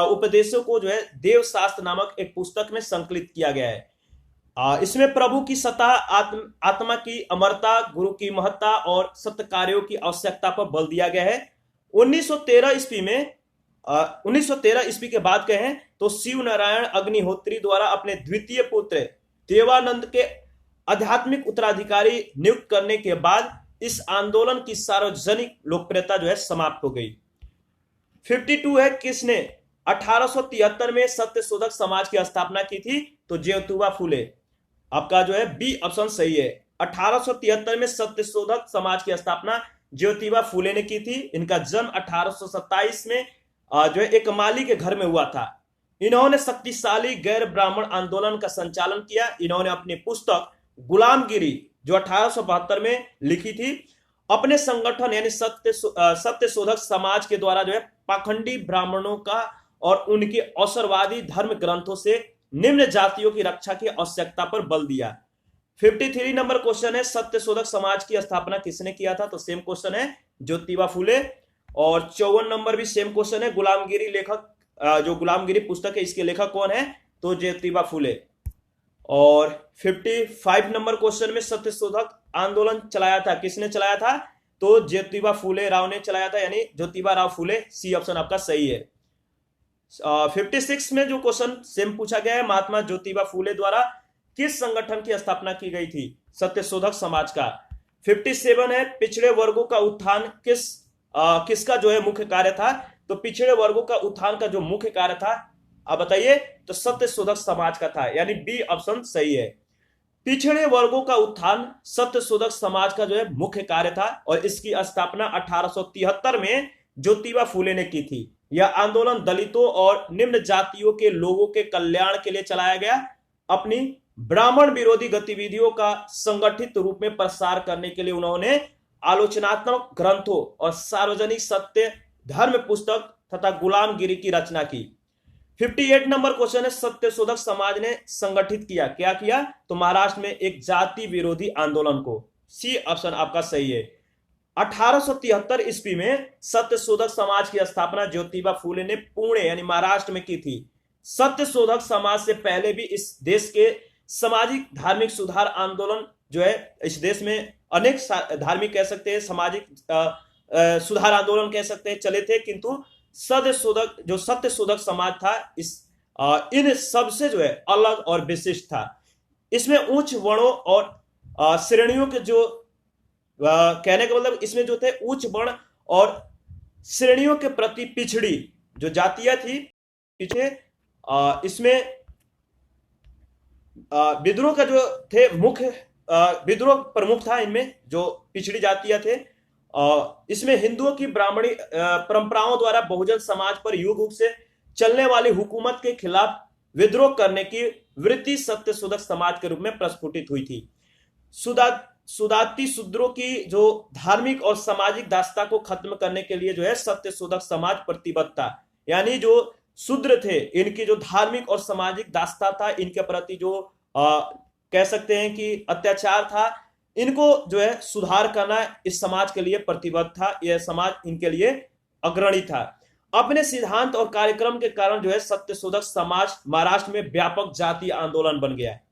उपदेशों को जो है देवशास्त्र नामक एक पुस्तक में संकलित किया गया है। इसमें प्रभु की सत्ता, आत्मा की अमरता, गुरु की महत्ता और सत्य कार्यों की आवश्यकता पर बल दिया गया है। 1913 ईस्वी में 1913 ईस्वी के बाद कहें तो शिव नारायण अग्निहोत्री द्वारा अपने द्वितीय पुत्र देवानंद के आध्यात्मिक उत्तराधिकारी नियुक्त करने के बाद इस आंदोलन की सार्वजनिक लोकप्रियता जो है समाप्त हो गई। 52 है, किसने 1873 में सत्य शोधक समाज की स्थापना की थी? तो ज्योतिबा फूले। आपका जो है बी ऑप्शन सही है। 1873 में सत्य शोधक समाज की स्थापना ज्योतिबा फूले ने की थी। इनका जन्म 1827 में जो है एक माली के घर में हुआ था। इन्होंने शक्तिशाली गैर ब्राह्मण आंदोलन का संचालन किया। इन्होंने अपनी पुस्तक गुलामगिरी जो 1872 में लिखी थी, अपने संगठन यानी सत्य शोधक समाज के द्वारा जो है पाखंडी ब्राह्मणों का और उनके अवसरवादी धर्म ग्रंथों से निम्न जातियों की रक्षा की आवश्यकता पर बल दिया। 53 नंबर क्वेश्चन है, सत्य शोधक समाज की स्थापना किसने किया था? तो सेम क्वेश्चन है, ज्योतिबा फूले। और 54 नंबर भी सेम क्वेश्चन है, गुलामगिरी लेखक जो गुलामगिरी पुस्तक है इसके लेखक कौन है? तो ज्योतिबा फूले। और 55 नंबर क्वेश्चन में सत्य शोधक आंदोलन चलाया था, किसने चलाया था? तो ज्योतिबा फूले राव ने चलाया था, यानी ज्योतिबा राव फूले। सी ऑप्शन आपका सही है। 56 में जो क्वेश्चन सेम पूछा गया है, महात्मा ज्योतिबा फूले द्वारा किस संगठन की स्थापना की गई थी? सत्य शोधक समाज का। 57 है, पिछड़े वर्गों का उत्थान किसका जो है मुख्य कार्य था? तो पिछड़े वर्गों का उत्थान का जो मुख्य कार्य था, आप बताइए, तो सत्य शोधक समाज का था, यानी बी ऑप्शन सही है। पिछड़े वर्गों का उत्थान सत्य शोधक समाज का जो है मुख्य कार्य था और इसकी स्थापना 1873 में ज्योतिबा फूले ने की थी। यह आंदोलन दलितों और निम्न जातियों के लोगों के कल्याण के लिए चलाया गया। अपनी ब्राह्मण विरोधी गतिविधियों का संगठित रूप में प्रसार करने के लिए उन्होंने आलोचनात्मक ग्रंथों और सार्वजनिक सत्य धर्म पुस्तक तथा गुलामगिरी की रचना की। 58 नंबर क्वेश्चन है, सत्य शोधक समाज ने संगठित किया, क्या किया? तो महाराष्ट्र में एक जाति विरोधी आंदोलन को। सी ऑप्शन आपका सही है। 1873 ईस्वी में सत्य शोधक समाज की स्थापना ज्योतिबा फूले ने पुणे यानी महाराष्ट्र में की थी। सत्य शोधक समाज से पहले भी इस देश के सामाजिक धार्मिक सुधार आंदोलन जो है, इस देश में अनेक धार्मिक कह सकते हैं, सामाजिक सुधार आंदोलन कह सकते हैं चले थे, किंतु सत्य शोधक समाज था इन सबसे जो है अलग और विशिष्ट था। इसमें उच्च वर्णों और श्रेणियों के जो कहने का मतलब इसमें जो थे उच्च वर्ण और श्रेणियों के प्रति पिछड़ी जो जातियां थी पीछे, इसमें विद्रोह का जो थे मुख्य विद्रोह प्रमुख था इनमें जो पिछड़ी जातियां थे। इसमें हिंदुओं की ब्राह्मणी परंपराओं द्वारा बहुजन समाज पर युग युग से चलने वाली हुकूमत के खिलाफ विद्रोह करने की वृत्ति सत्य शोधक समाज के रूप में प्रस्फुटित हुई थी। सुदाती शूद्रों की जो धार्मिक और सामाजिक दास्ता को खत्म करने के लिए जो है सत्य शोधक समाज प्रतिबद्ध था। यानी जो शूद्र थे इनकी जो धार्मिक और सामाजिक दास्ता था, इनके प्रति जो कह सकते हैं कि अत्याचार था, इनको जो है सुधार करना इस समाज के लिए प्रतिबद्ध था। यह समाज इनके लिए अग्रणी था। अपने सिद्धांत और कार्यक्रम के कारण जो है सत्य शोधक समाज महाराष्ट्र में व्यापक जातीय आंदोलन बन गया है।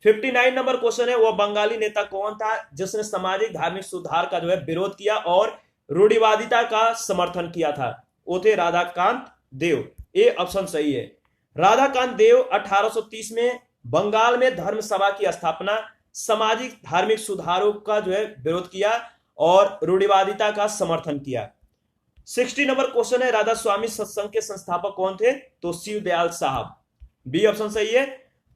59 नंबर क्वेश्चन है, वह बंगाली नेता कौन था जिसने सामाजिक धार्मिक सुधार का जो है विरोध किया और रूढ़िवादिता का समर्थन किया था? वो थे राधाकांत देव। ए ऑप्शन सही है। राधाकांत देव 1830 में बंगाल में धर्म सभा की स्थापना, सामाजिक धार्मिक सुधारों का जो है विरोध किया और रूढ़िवादिता का समर्थन किया। 60 नंबर क्वेश्चन है, राधा स्वामी सत्संग के संस्थापक कौन थे? तो शिव दयाल साहब। बी ऑप्शन सही है।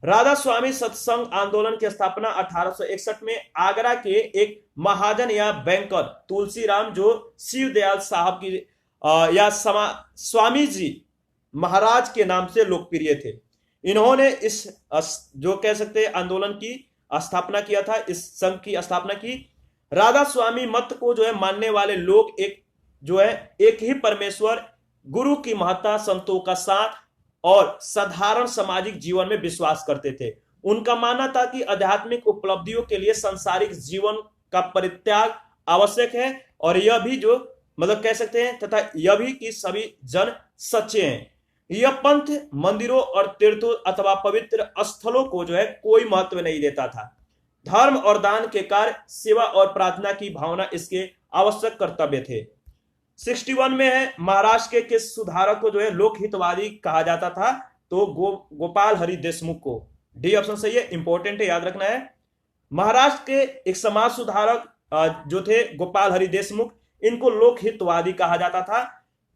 राधा स्वामी सत्संग आंदोलन की स्थापना 1861 में आगरा के एक महाजन या बैंकर तुलसीराम जो शिव दयाल साहब की या स्वामी जी महाराज के नाम से लोकप्रिय थे, इन्होंने इस जो कह सकते हैं आंदोलन की स्थापना किया था, इस संघ की स्थापना की। राधा स्वामी मत को जो है मानने वाले लोग एक ही परमेश्वर, गुरु की महत्ता, संतों का साथ और साधारण सामाजिक जीवन में विश्वास करते थे। उनका मानना था कि आध्यात्मिक उपलब्धियों के लिए सांसारिक जीवन का परित्याग आवश्यक है और यह भी जो मतलब कह सकते हैं, तथा यह भी कि सभी जन सच्चे हैं। यह पंथ मंदिरों और तीर्थों अथवा पवित्र स्थलों को जो है कोई महत्व नहीं देता था। धर्म और दान के कार्य, सेवा और प्रार्थना की भावना इसके आवश्यक कर्तव्य थे। 61 में है, महाराष्ट्र के किस सुधारक को जो है लोकहितवादी कहा जाता था? तो गोपाल हरि देशमुख को। डी ऑप्शन सही है, इंपॉर्टेंट है, याद रखना है। महाराष्ट्र के एक समाज सुधारक जो थे गोपाल हरि देशमुख, इनको लोकहितवादी कहा जाता था।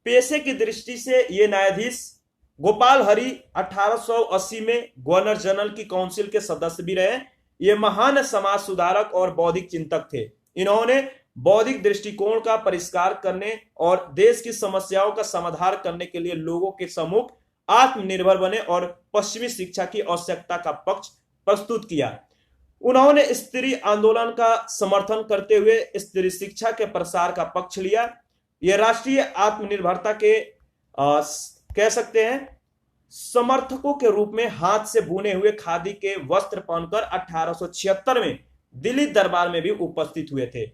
पेशे की दृष्टि से ये न्यायाधीश गोपाल हरि 1880 में गवर्नर जनरल की काउंसिल के सदस्य भी रहे। ये महान समाज सुधारक और बौद्धिक चिंतक थे। इन्होंने बौद्धिक दृष्टिकोण का परिष्कार करने और देश की समस्याओं का समाधान करने के लिए लोगों के सम्मुख आत्मनिर्भर बने और पश्चिमी शिक्षा की आवश्यकता का पक्ष प्रस्तुत किया। उन्होंने स्त्री आंदोलन का समर्थन करते हुए स्त्री शिक्षा के प्रसार का पक्ष लिया। यह राष्ट्रीय आत्मनिर्भरता के कह सकते हैं समर्थकों के रूप में हाथ से बुने हुए खादी के वस्त्र पहनकर 1876 में दिल्ली दरबार में भी उपस्थित हुए थे।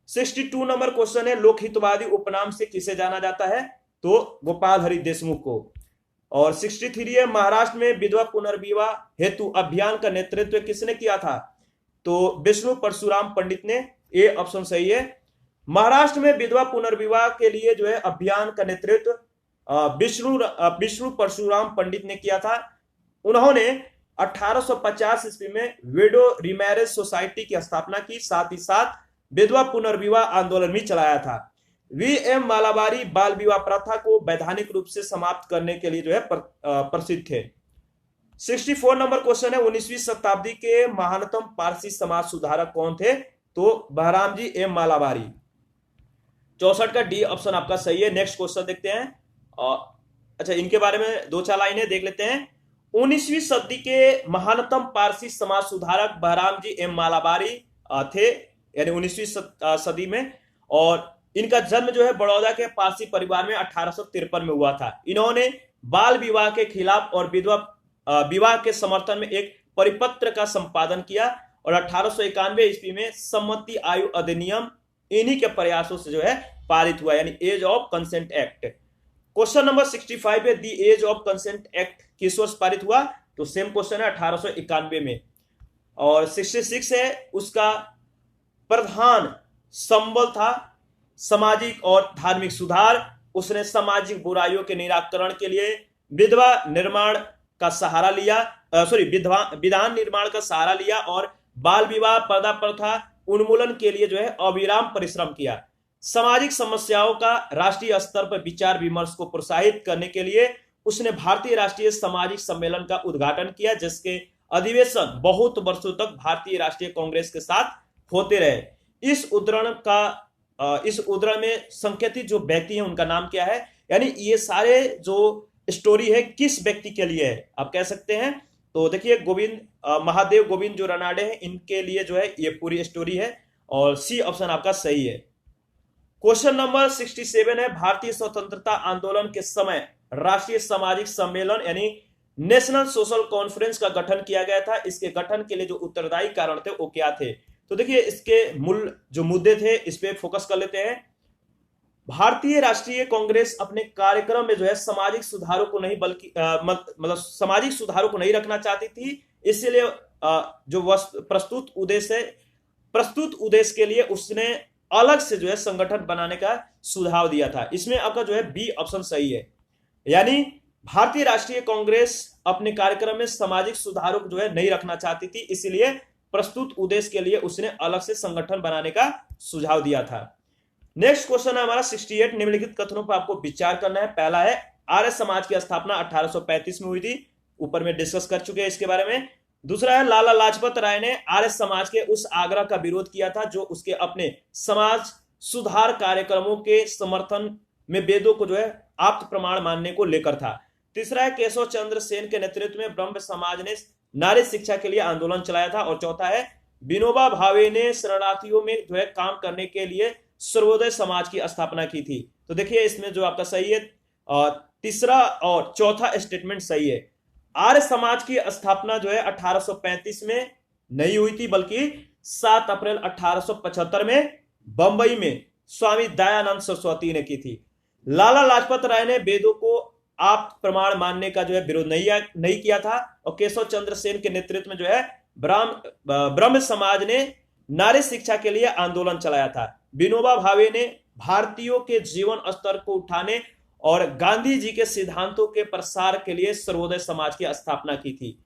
62 नंबर क्वेश्चन है, लोकहितवादी उपनाम से किसे जाना जाता है? तो गोपाल हरि देशमुख को। और 63 है, महाराष्ट्र में विधवा पुनर्विवाह हेतु अभियान का नेतृत्व किसने किया था? तो विष्णु परशुराम पंडित ने। ए ऑप्शन सही है। महाराष्ट्र में विधवा पुनर्विवाह के लिए जो है अभियान का नेतृत्व विष्णु परशुराम पंडित ने किया था। उन्होंने 1850 ईस्वी में विडो रिमैरेज सोसाइटी की स्थापना की, साथ ही साथ विधवा पुनर्विवाह आंदोलन भी चलाया था। वी.एम. मालाबारी बाल विवाह प्रथा को वैधानिक रूप से समाप्त करने के लिए जो है प्रसिद्ध थे। 64 नंबर क्वेश्चन है, 19वीं शताब्दी के महानतम पारसी समाज सुधारक कौन थे? तो बहरामजी एम मालाबारी। 64 का डी ऑप्शन आपका सही है। नेक्स्ट क्वेश्चन देखते हैं। अच्छा, इनके बारे में दो चार लाइनें देख लेते हैं। 19वीं सदी के महानतम पारसी समाज सुधारक बहरामजी एम मालाबारी थे, यानी 19वीं सदी में। और इनका जन्म जो है बड़ौदा के पारसी परिवार में 1853 में हुआ था। इन्होंने बाल विवाह के खिलाफ और विधवा विवाह के समर्थन में एक परिपत्र का संपादन किया और 1891 ईस्वी में सम्मति आयु अधिनियम इन्हीं के प्रयासों से जो है पारित हुआ, यानी age of consent act. Question number 65 है, the age of consent act किस वर्ष पारित हुआ? तो सेम क्वेश्चन है, 1891 में। और 66 है, उसका प्रधान संबल था सामाजिक और धार्मिक सुधार। उसने सामाजिक बुराइयों के निराकरण के लिए विधवा निर्माण का सहारा लिया, विधान निर्माण का सहारा लिया और बाल विवाह पर्दा प्रथा उन्मूलन के लिए जो है अविराम परिश्रम किया। सामाजिक समस्याओं का राष्ट्रीय स्तर पर विचार विमर्श को प्रोत्साहित करने के लिए उसने भारतीय राष्ट्रीय सामाजिक सम्मेलन का उद्घाटन किया, जिसके अधिवेशन बहुत वर्षों तक भारतीय राष्ट्रीय कांग्रेस के साथ होते रहे। इस उद्धरण में संकेतित जो व्यक्ति हैं उनका नाम क्या है? यानी ये सारे जो स्टोरी है किस व्यक्ति के लिए है आप कह सकते हैं? तो देखिए, महादेव गोविंद जो रनाडे हैं, इनके लिए जो है ये पूरी स्टोरी है। और सी ऑप्शन आपका सही है। क्वेश्चन नंबर 67 है, भारतीय स्वतंत्रता आंदोलन के समय राष्ट्रीय सामाजिक सम्मेलन यानी नेशनल सोशल कॉन्फ्रेंस का गठन किया गया था। इसके गठन के लिए जो उत्तरदायी कारण थे वो क्या थे? तो देखिए, इसके मूल जो मुद्दे थे इस पे फोकस कर लेते हैं। भारतीय राष्ट्रीय कांग्रेस अपने कार्यक्रम में जो है सामाजिक सुधारों को नहीं बल्कि मतलब सामाजिक सुधारों को नहीं रखना चाहती थी। इसलिए जो प्रस्तुत उद्देश्य के लिए उसने अलग से जो है संगठन बनाने का सुझाव दिया था। इसमें आपका जो है बी ऑप्शन सही है। यानी भारतीय राष्ट्रीय कांग्रेस अपने कार्यक्रम में सामाजिक सुधारों को जो है नहीं रखना चाहती थी, इसलिए प्रस्तुत उद्देश्य के लिए उसने अलग से संगठन बनाने का सुझाव दिया था। नेक्स्ट क्वेश्चन है हमारा 68, निम्नलिखित कथनों पर आपको विचार करना है। पहला है, आर्य समाज की स्थापना 1835 में हुई थी, ऊपर में डिस्कस कर चुके हैं इसके बारे में। दूसरा है, लाला लाजपत राय ने आर्य समाज के उस आग्रह का विरोध किया था जो उसके अपने समाज सुधार कार्यक्रमों के समर्थन में वेदों को जो है आप्त प्रमाण मानने को लेकर था। तीसरा है, केशव चंद्र सेन के नेतृत्व में ब्रह्म समाज ने नारी शिक्षा के लिए आंदोलन चलाया था। और चौथा है, विनोबा भावे ने शरणार्थियों में जो है काम करने के लिए सर्वोदय समाज की स्थापना की थी। तो देखिए, इसमें जो आपका सही है तीसरा और चौथा स्टेटमेंट सही है। आर्य समाज की स्थापना जो है 1835 में नहीं हुई थी, बल्कि 7 अप्रैल 1875 में बंबई में स्वामी दयानंद सरस्वती ने की थी। लाला लाजपत राय ने वेदों को आप प्रमाण मानने का जो है विरोध नहीं किया था, और केशव चंद्र सेन के नेतृत्व में जो है ब्रह्म समाज ने नारी शिक्षा के लिए आंदोलन चलाया था। विनोबा भावे ने भारतीयों के जीवन स्तर को उठाने और गांधी जी के सिद्धांतों के प्रसार के लिए सर्वोदय समाज की स्थापना की थी।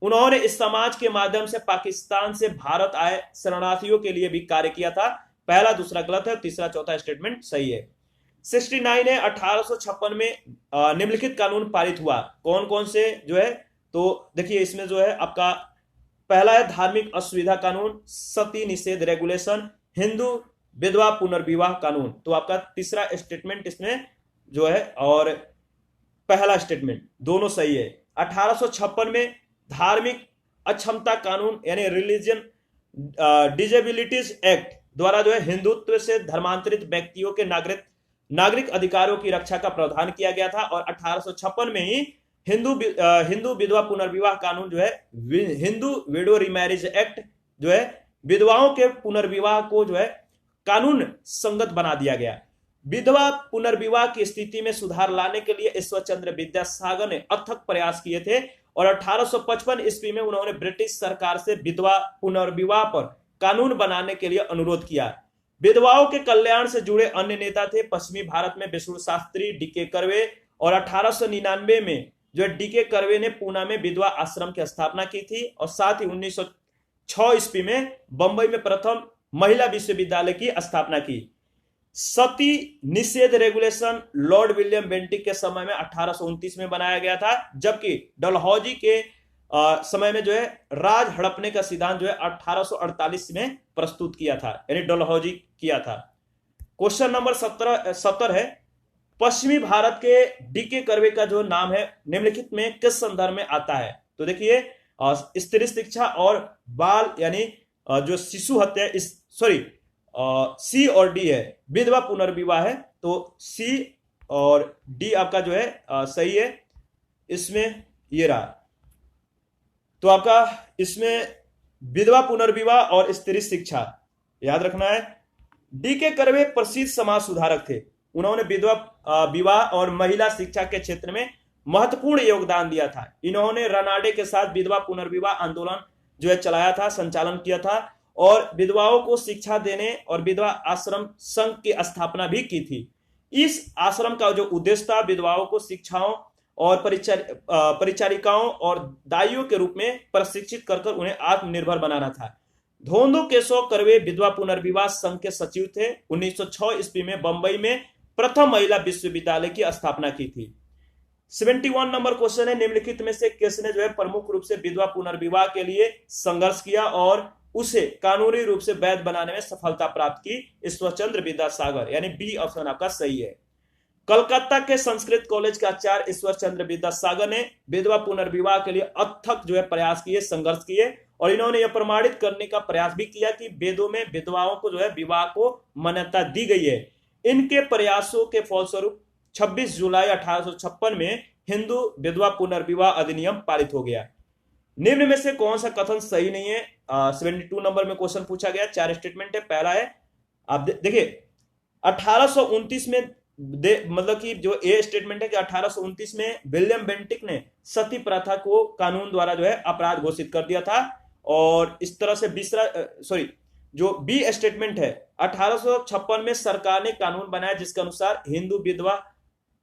उन्होंने इस समाज के माध्यम से पाकिस्तान से भारत आए शरणार्थियों के लिए भी कार्य किया था। पहला दूसरा गलत है, तीसरा चौथा स्टेटमेंट सही है। 69 है 1856 में निम्नलिखित कानून पारित हुआ। कौन कौन से जो है, तो देखिए इसमें जो है आपका पहला है धार्मिक असुविधा कानून, सती निषेध रेगुलेशन, हिंदू विधवा पुनर्विवाह कानून। तो आपका तीसरा स्टेटमेंट इसमें जो है और पहला स्टेटमेंट दोनों सही है। 1856 में धार्मिक अक्षमता कानून यानी रिलीजियन डिजेबिलिटीज एक्ट द्वारा जो है हिंदुत्व से धर्मांतरित व्यक्तियों के नागरिक अधिकारों की रक्षा का प्रावधान किया गया था। और 1856 में ही हिंदू विधवा पुनर्विवाह कानून जो है हिंदू विडो रिमैरिज एक्ट जो है विधवाओं के पुनर्विवाह को जो है कानून संगत बना दिया गया। विधवा पुनर्विवाह की स्थिति में सुधार लाने के लिए ईश्वर चंद्र विद्यासागर ने अथक प्रयास किए थे और 1855 ईस्वी में उन्होंने ब्रिटिश सरकार से विधवा पुनर्विवाह पर कानून बनाने के लिए अनुरोध किया। विधवाओं के कल्याण से जुड़े अन्य नेता थे पश्चिमी भारत में विष्णु शास्त्री, डीके कर्वे, और 1899 में जो डीके कर्वे ने पूना में विधवा आश्रम की स्थापना की थी। और साथ ही 1906 ईस्वी में बंबई में प्रथम महिला विश्वविद्यालय की स्थापना की। सती निषेध रेगुलेशन लॉर्ड विलियम बेंटिक के समय में 1829 में बनाया गया था, जबकि डलहौजी के समय में जो है राज हड़पने का सिद्धांत जो है 1848 में प्रस्तुत किया था, यानी डलहौजी किया था। क्वेश्चन नंबर 70 है पश्चिमी भारत के डीके कर्वे का जो नाम है निम्नलिखित में किस संदर्भ में आता है। तो देखिए स्त्री शिक्षा और बाल यानी जो शिशु हत्या सी और डी है, विधवा पुनर्विवाह है, तो सी और डी आपका जो है सही है। इसमें ये रहा, तो आपका इसमें विधवा पुनर्विवाह और स्त्री शिक्षा याद रखना है। डीके कर्वे प्रसिद्ध समाज सुधारक थे। उन्होंने विधवा विवाह और महिला शिक्षा के क्षेत्र में महत्वपूर्ण योगदान दिया था। इन्होंने रनाडे के साथ विधवा पुनर्विवाह आंदोलन जो है चलाया था, संचालन किया था और विधवाओं को शिक्षा देने और विधवा आश्रम संघ की स्थापना भी की थी। इस आश्रम का जो उद्देश्य था विधवाओं को शिक्षाओं और परिचारिकाओं और दाइयों के रूप में प्रशिक्षित कर उन्हें आत्मनिर्भर बनाना था। धोंदो केशव कर्वे विधवा पुनर्विवाह संघ के सचिव थे। 1906 ईस्वी में बंबई में प्रथम महिला विश्वविद्यालय की स्थापना की थी। 71 नंबर क्वेश्चन है निम्नलिखित में से किसने जो है प्रमुख रूप से विधवा पुनर्विवाह के लिए संघर्ष किया और उसे कानूनी रूप से वैध बनाने में सफलता प्राप्त की। ईश्वरचंद्र विद्यासागर, यानी बी ऑप्शन आपका सही है। कलकत्ता के संस्कृत कॉलेज के आचार्य ईश्वरचंद्र विद्यासागर ने विधवा पुनर्विवाह के लिए अथक जो है प्रयास किए, संघर्ष किए और इन्होंने यह प्रमाणित करने का प्रयास भी किया कि वेदों में विधवाओं को जो है विवाह को मान्यता दी गई है। इनके प्रयासों के फलस्वरूप 26 जुलाई 1856 में हिंदू विधवा पुनर्विवाह अधिनियम पारित हो गया। निम्न में से कौन सा कथन सही नहीं है। 72 नंबर में क्वेश्चन पूछा गया, 4 स्टेटमेंट है। पहला है आप देखिए 1829 में मतलब कि जो ए स्टेटमेंट है कि 1829 में विलियम बेंटिक ने सती प्रथा को कानून द्वारा जो है अपराध घोषित कर दिया था और इस तरह से जो बी स्टेटमेंट है 1856 में सरकार ने कानून बनाया जिसके अनुसार हिंदू विधवा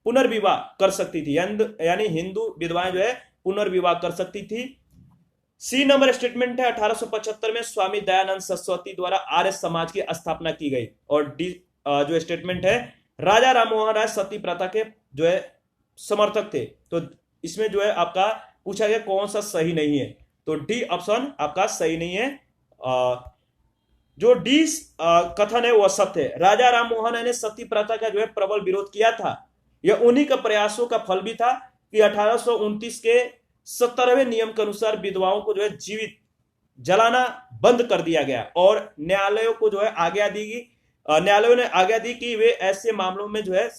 पुनर्विवाह कर सकती थी, यानी हिंदू विधवाएं जो है पुनर्विवाह कर सकती थी। सी नंबर स्टेटमेंट है 1875 में स्वामी दयानंद सरस्वती द्वारा आर्य समाज की स्थापना की गई। और डी जो स्टेटमेंट है राजा राममोहन राय सती प्रथा के जो है समर्थक थे। तो इसमें जो है आपका पूछा गया कौन सा सही नहीं है, तो डी ऑप्शन आपका सही नहीं है। जो डी कथन है वह सत्य है। राजा राममोहन राय ने सती प्रथा का जो है प्रबल विरोध किया था। यह उन्हीं का प्रयासों का फल भी था कि 1829 के 17वें नियम के अनुसार विधवाओं को जो है जीवित जलाना बंद कर दिया गया और न्यायालयों को जो है न्यायालयों ने आज्ञा दी कि वे ऐसे मामलों में जो है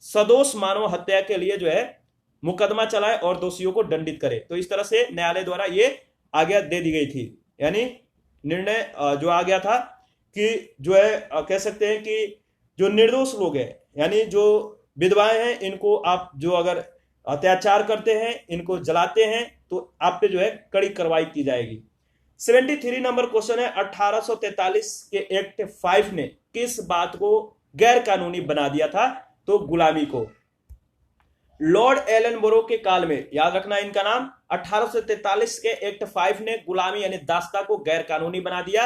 सदोष मानव हत्या के लिए जो है मुकदमा चलाए और दोषियों को दंडित करे। तो इस तरह से न्यायालय द्वारा ये आज्ञा दे दी गई थी, यानी निर्णय जो आ गया था कि जो है कह सकते हैं कि जो निर्दोष लोग हैं, यानी जो विधवाएं हैं, इनको आप जो अगर अत्याचार करते हैं, इनको जलाते हैं, तो आप पे जो है कड़ी कार्रवाई की जाएगी। 73 नंबर क्वेश्चन है, 1843 के एक्ट 5 ने किस बात को गैर कानूनी बना दिया था? तो गुलामी को। लॉर्ड एलन बोरो के काल में, याद रखना इनका नाम, 1843 के एक्ट 5 ने गुलामी यानी दास्ता को गैर कानूनी बना दिया।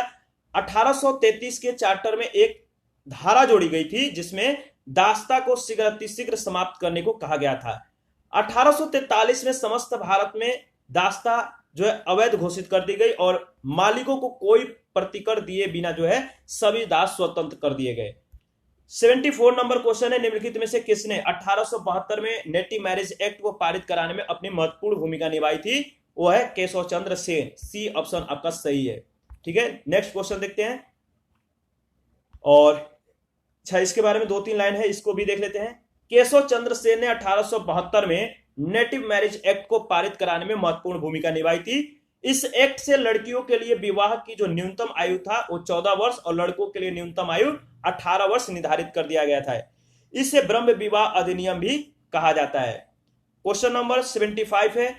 1833 के चार्टर में एक धारा जोड़ी गई थी जिसमें दास्ता को शीघ्र समाप्त करने को कहा गया था। 1843 में समस्त भारत में दास्ता जो है अवैध घोषित कर दी गई और मालिकों को कोई प्रतिकर दिए बिना जो है सभी दास स्वतंत्र कर दिए गए। 74 नंबर क्वेश्चन है, निम्नलिखित में से किसने 1872 में नेटिव मैरिज एक्ट को पारित कराने में अपनी महत्वपूर्ण भूमिका निभाई थी? वो है केशव चंद्र सेन। सी ऑप्शन आपका सही है। ठीक है, नेक्स्ट क्वेश्चन देखते हैं। और अच्छा, इसके बारे में 2-3 लाइन है, इसको भी देख लेते हैं। केशव चंद्र सेन ने 1872 में नेटिव मैरिज एक्ट को पारित कराने में महत्वपूर्ण भूमिका निभाई थी। इस एक्ट से लड़कियों के लिए विवाह की जो न्यूनतम आयु था वो 14 वर्ष और लड़कों के लिए न्यूनतम आयु 18 वर्ष निर्धारित कर दिया गया था। इसे ब्रह्म विवाह अधिनियम भी कहा जाता है। क्वेश्चन नंबर 75 है,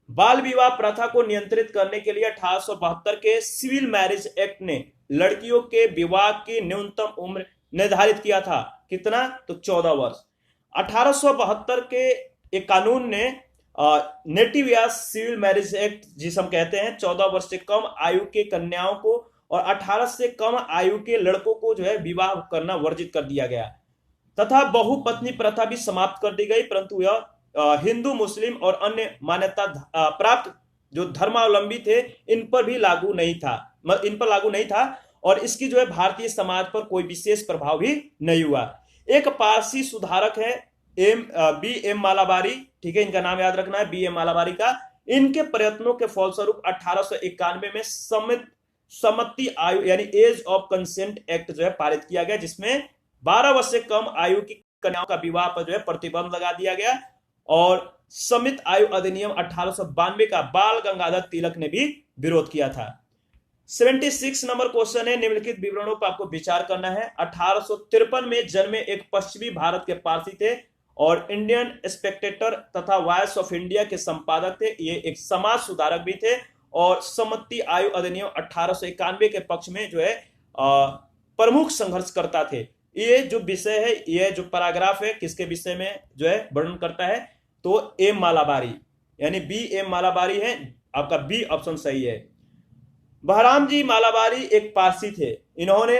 बाल विवाह प्रथा को नियंत्रित करने के लिए 1872 के सिविल मैरिज एक्ट ने लड़कियों के विवाह की न्यूनतम उम्र निर्धारित किया था। कितना? तो 14 वर्ष। 1872 के एक कानून ने नेटिव या सिविल मैरिज एक्ट जिसे हम कहते हैं, 14 वर्ष से कम आयु के कन्याओं को और 18 से कम आयु के लड़कों को जो है विवाह करना वर्जित कर दिया गया तथा बहुपत्नी प्रथा भी समाप्त कर दी गई, परंतु यह हिंदू, मुस्लिम और अन्य मान्यता प्राप्त जो धर्मावलंबी थे इन पर लागू नहीं था और इसकी जो है भारतीय समाज पर कोई विशेष प्रभाव भी नहीं हुआ। एक पारसी सुधारक है बी.एम. मालाबारी, ठीक है, इनका नाम याद रखना है, बी.एम. मालाबारी का। इनके प्रयत्नों के फलस्वरूप 1891 में सम्मति आयु यानी एज ऑफ कंसेंट एक्ट जो है पारित किया गया, जिसमें 12 वर्ष से कम आयु की कन्याओं का विवाह पर जो है प्रतिबंध लगा दिया गया। और समित आयु अधिनियम 1892 का बाल गंगाधर तिलक ने भी विरोध किया था। 76 नंबर क्वेश्चन है, निम्नलिखित विवरणों पर आपको विचार करना है। 1853 में जन्मे एक पश्चिमी भारत के पारसी थे और इंडियन स्पेक्टेटर तथा वॉइस ऑफ इंडिया के संपादक थे। ये एक समाज सुधारक भी थे और सम्मति आयु अधिनियम 1891 के पक्ष में जो है प्रमुख संघर्षकर्ता थे। ये जो विषय है, ये जो पैराग्राफ है, किसके विषय में जो है वर्णन करता है? तो एम मालाबारी यानी बी.एम. मालाबारी है, आपका बी ऑप्शन सही है। बहराम जी मालाबारी एक पारसी थे। इन्होंने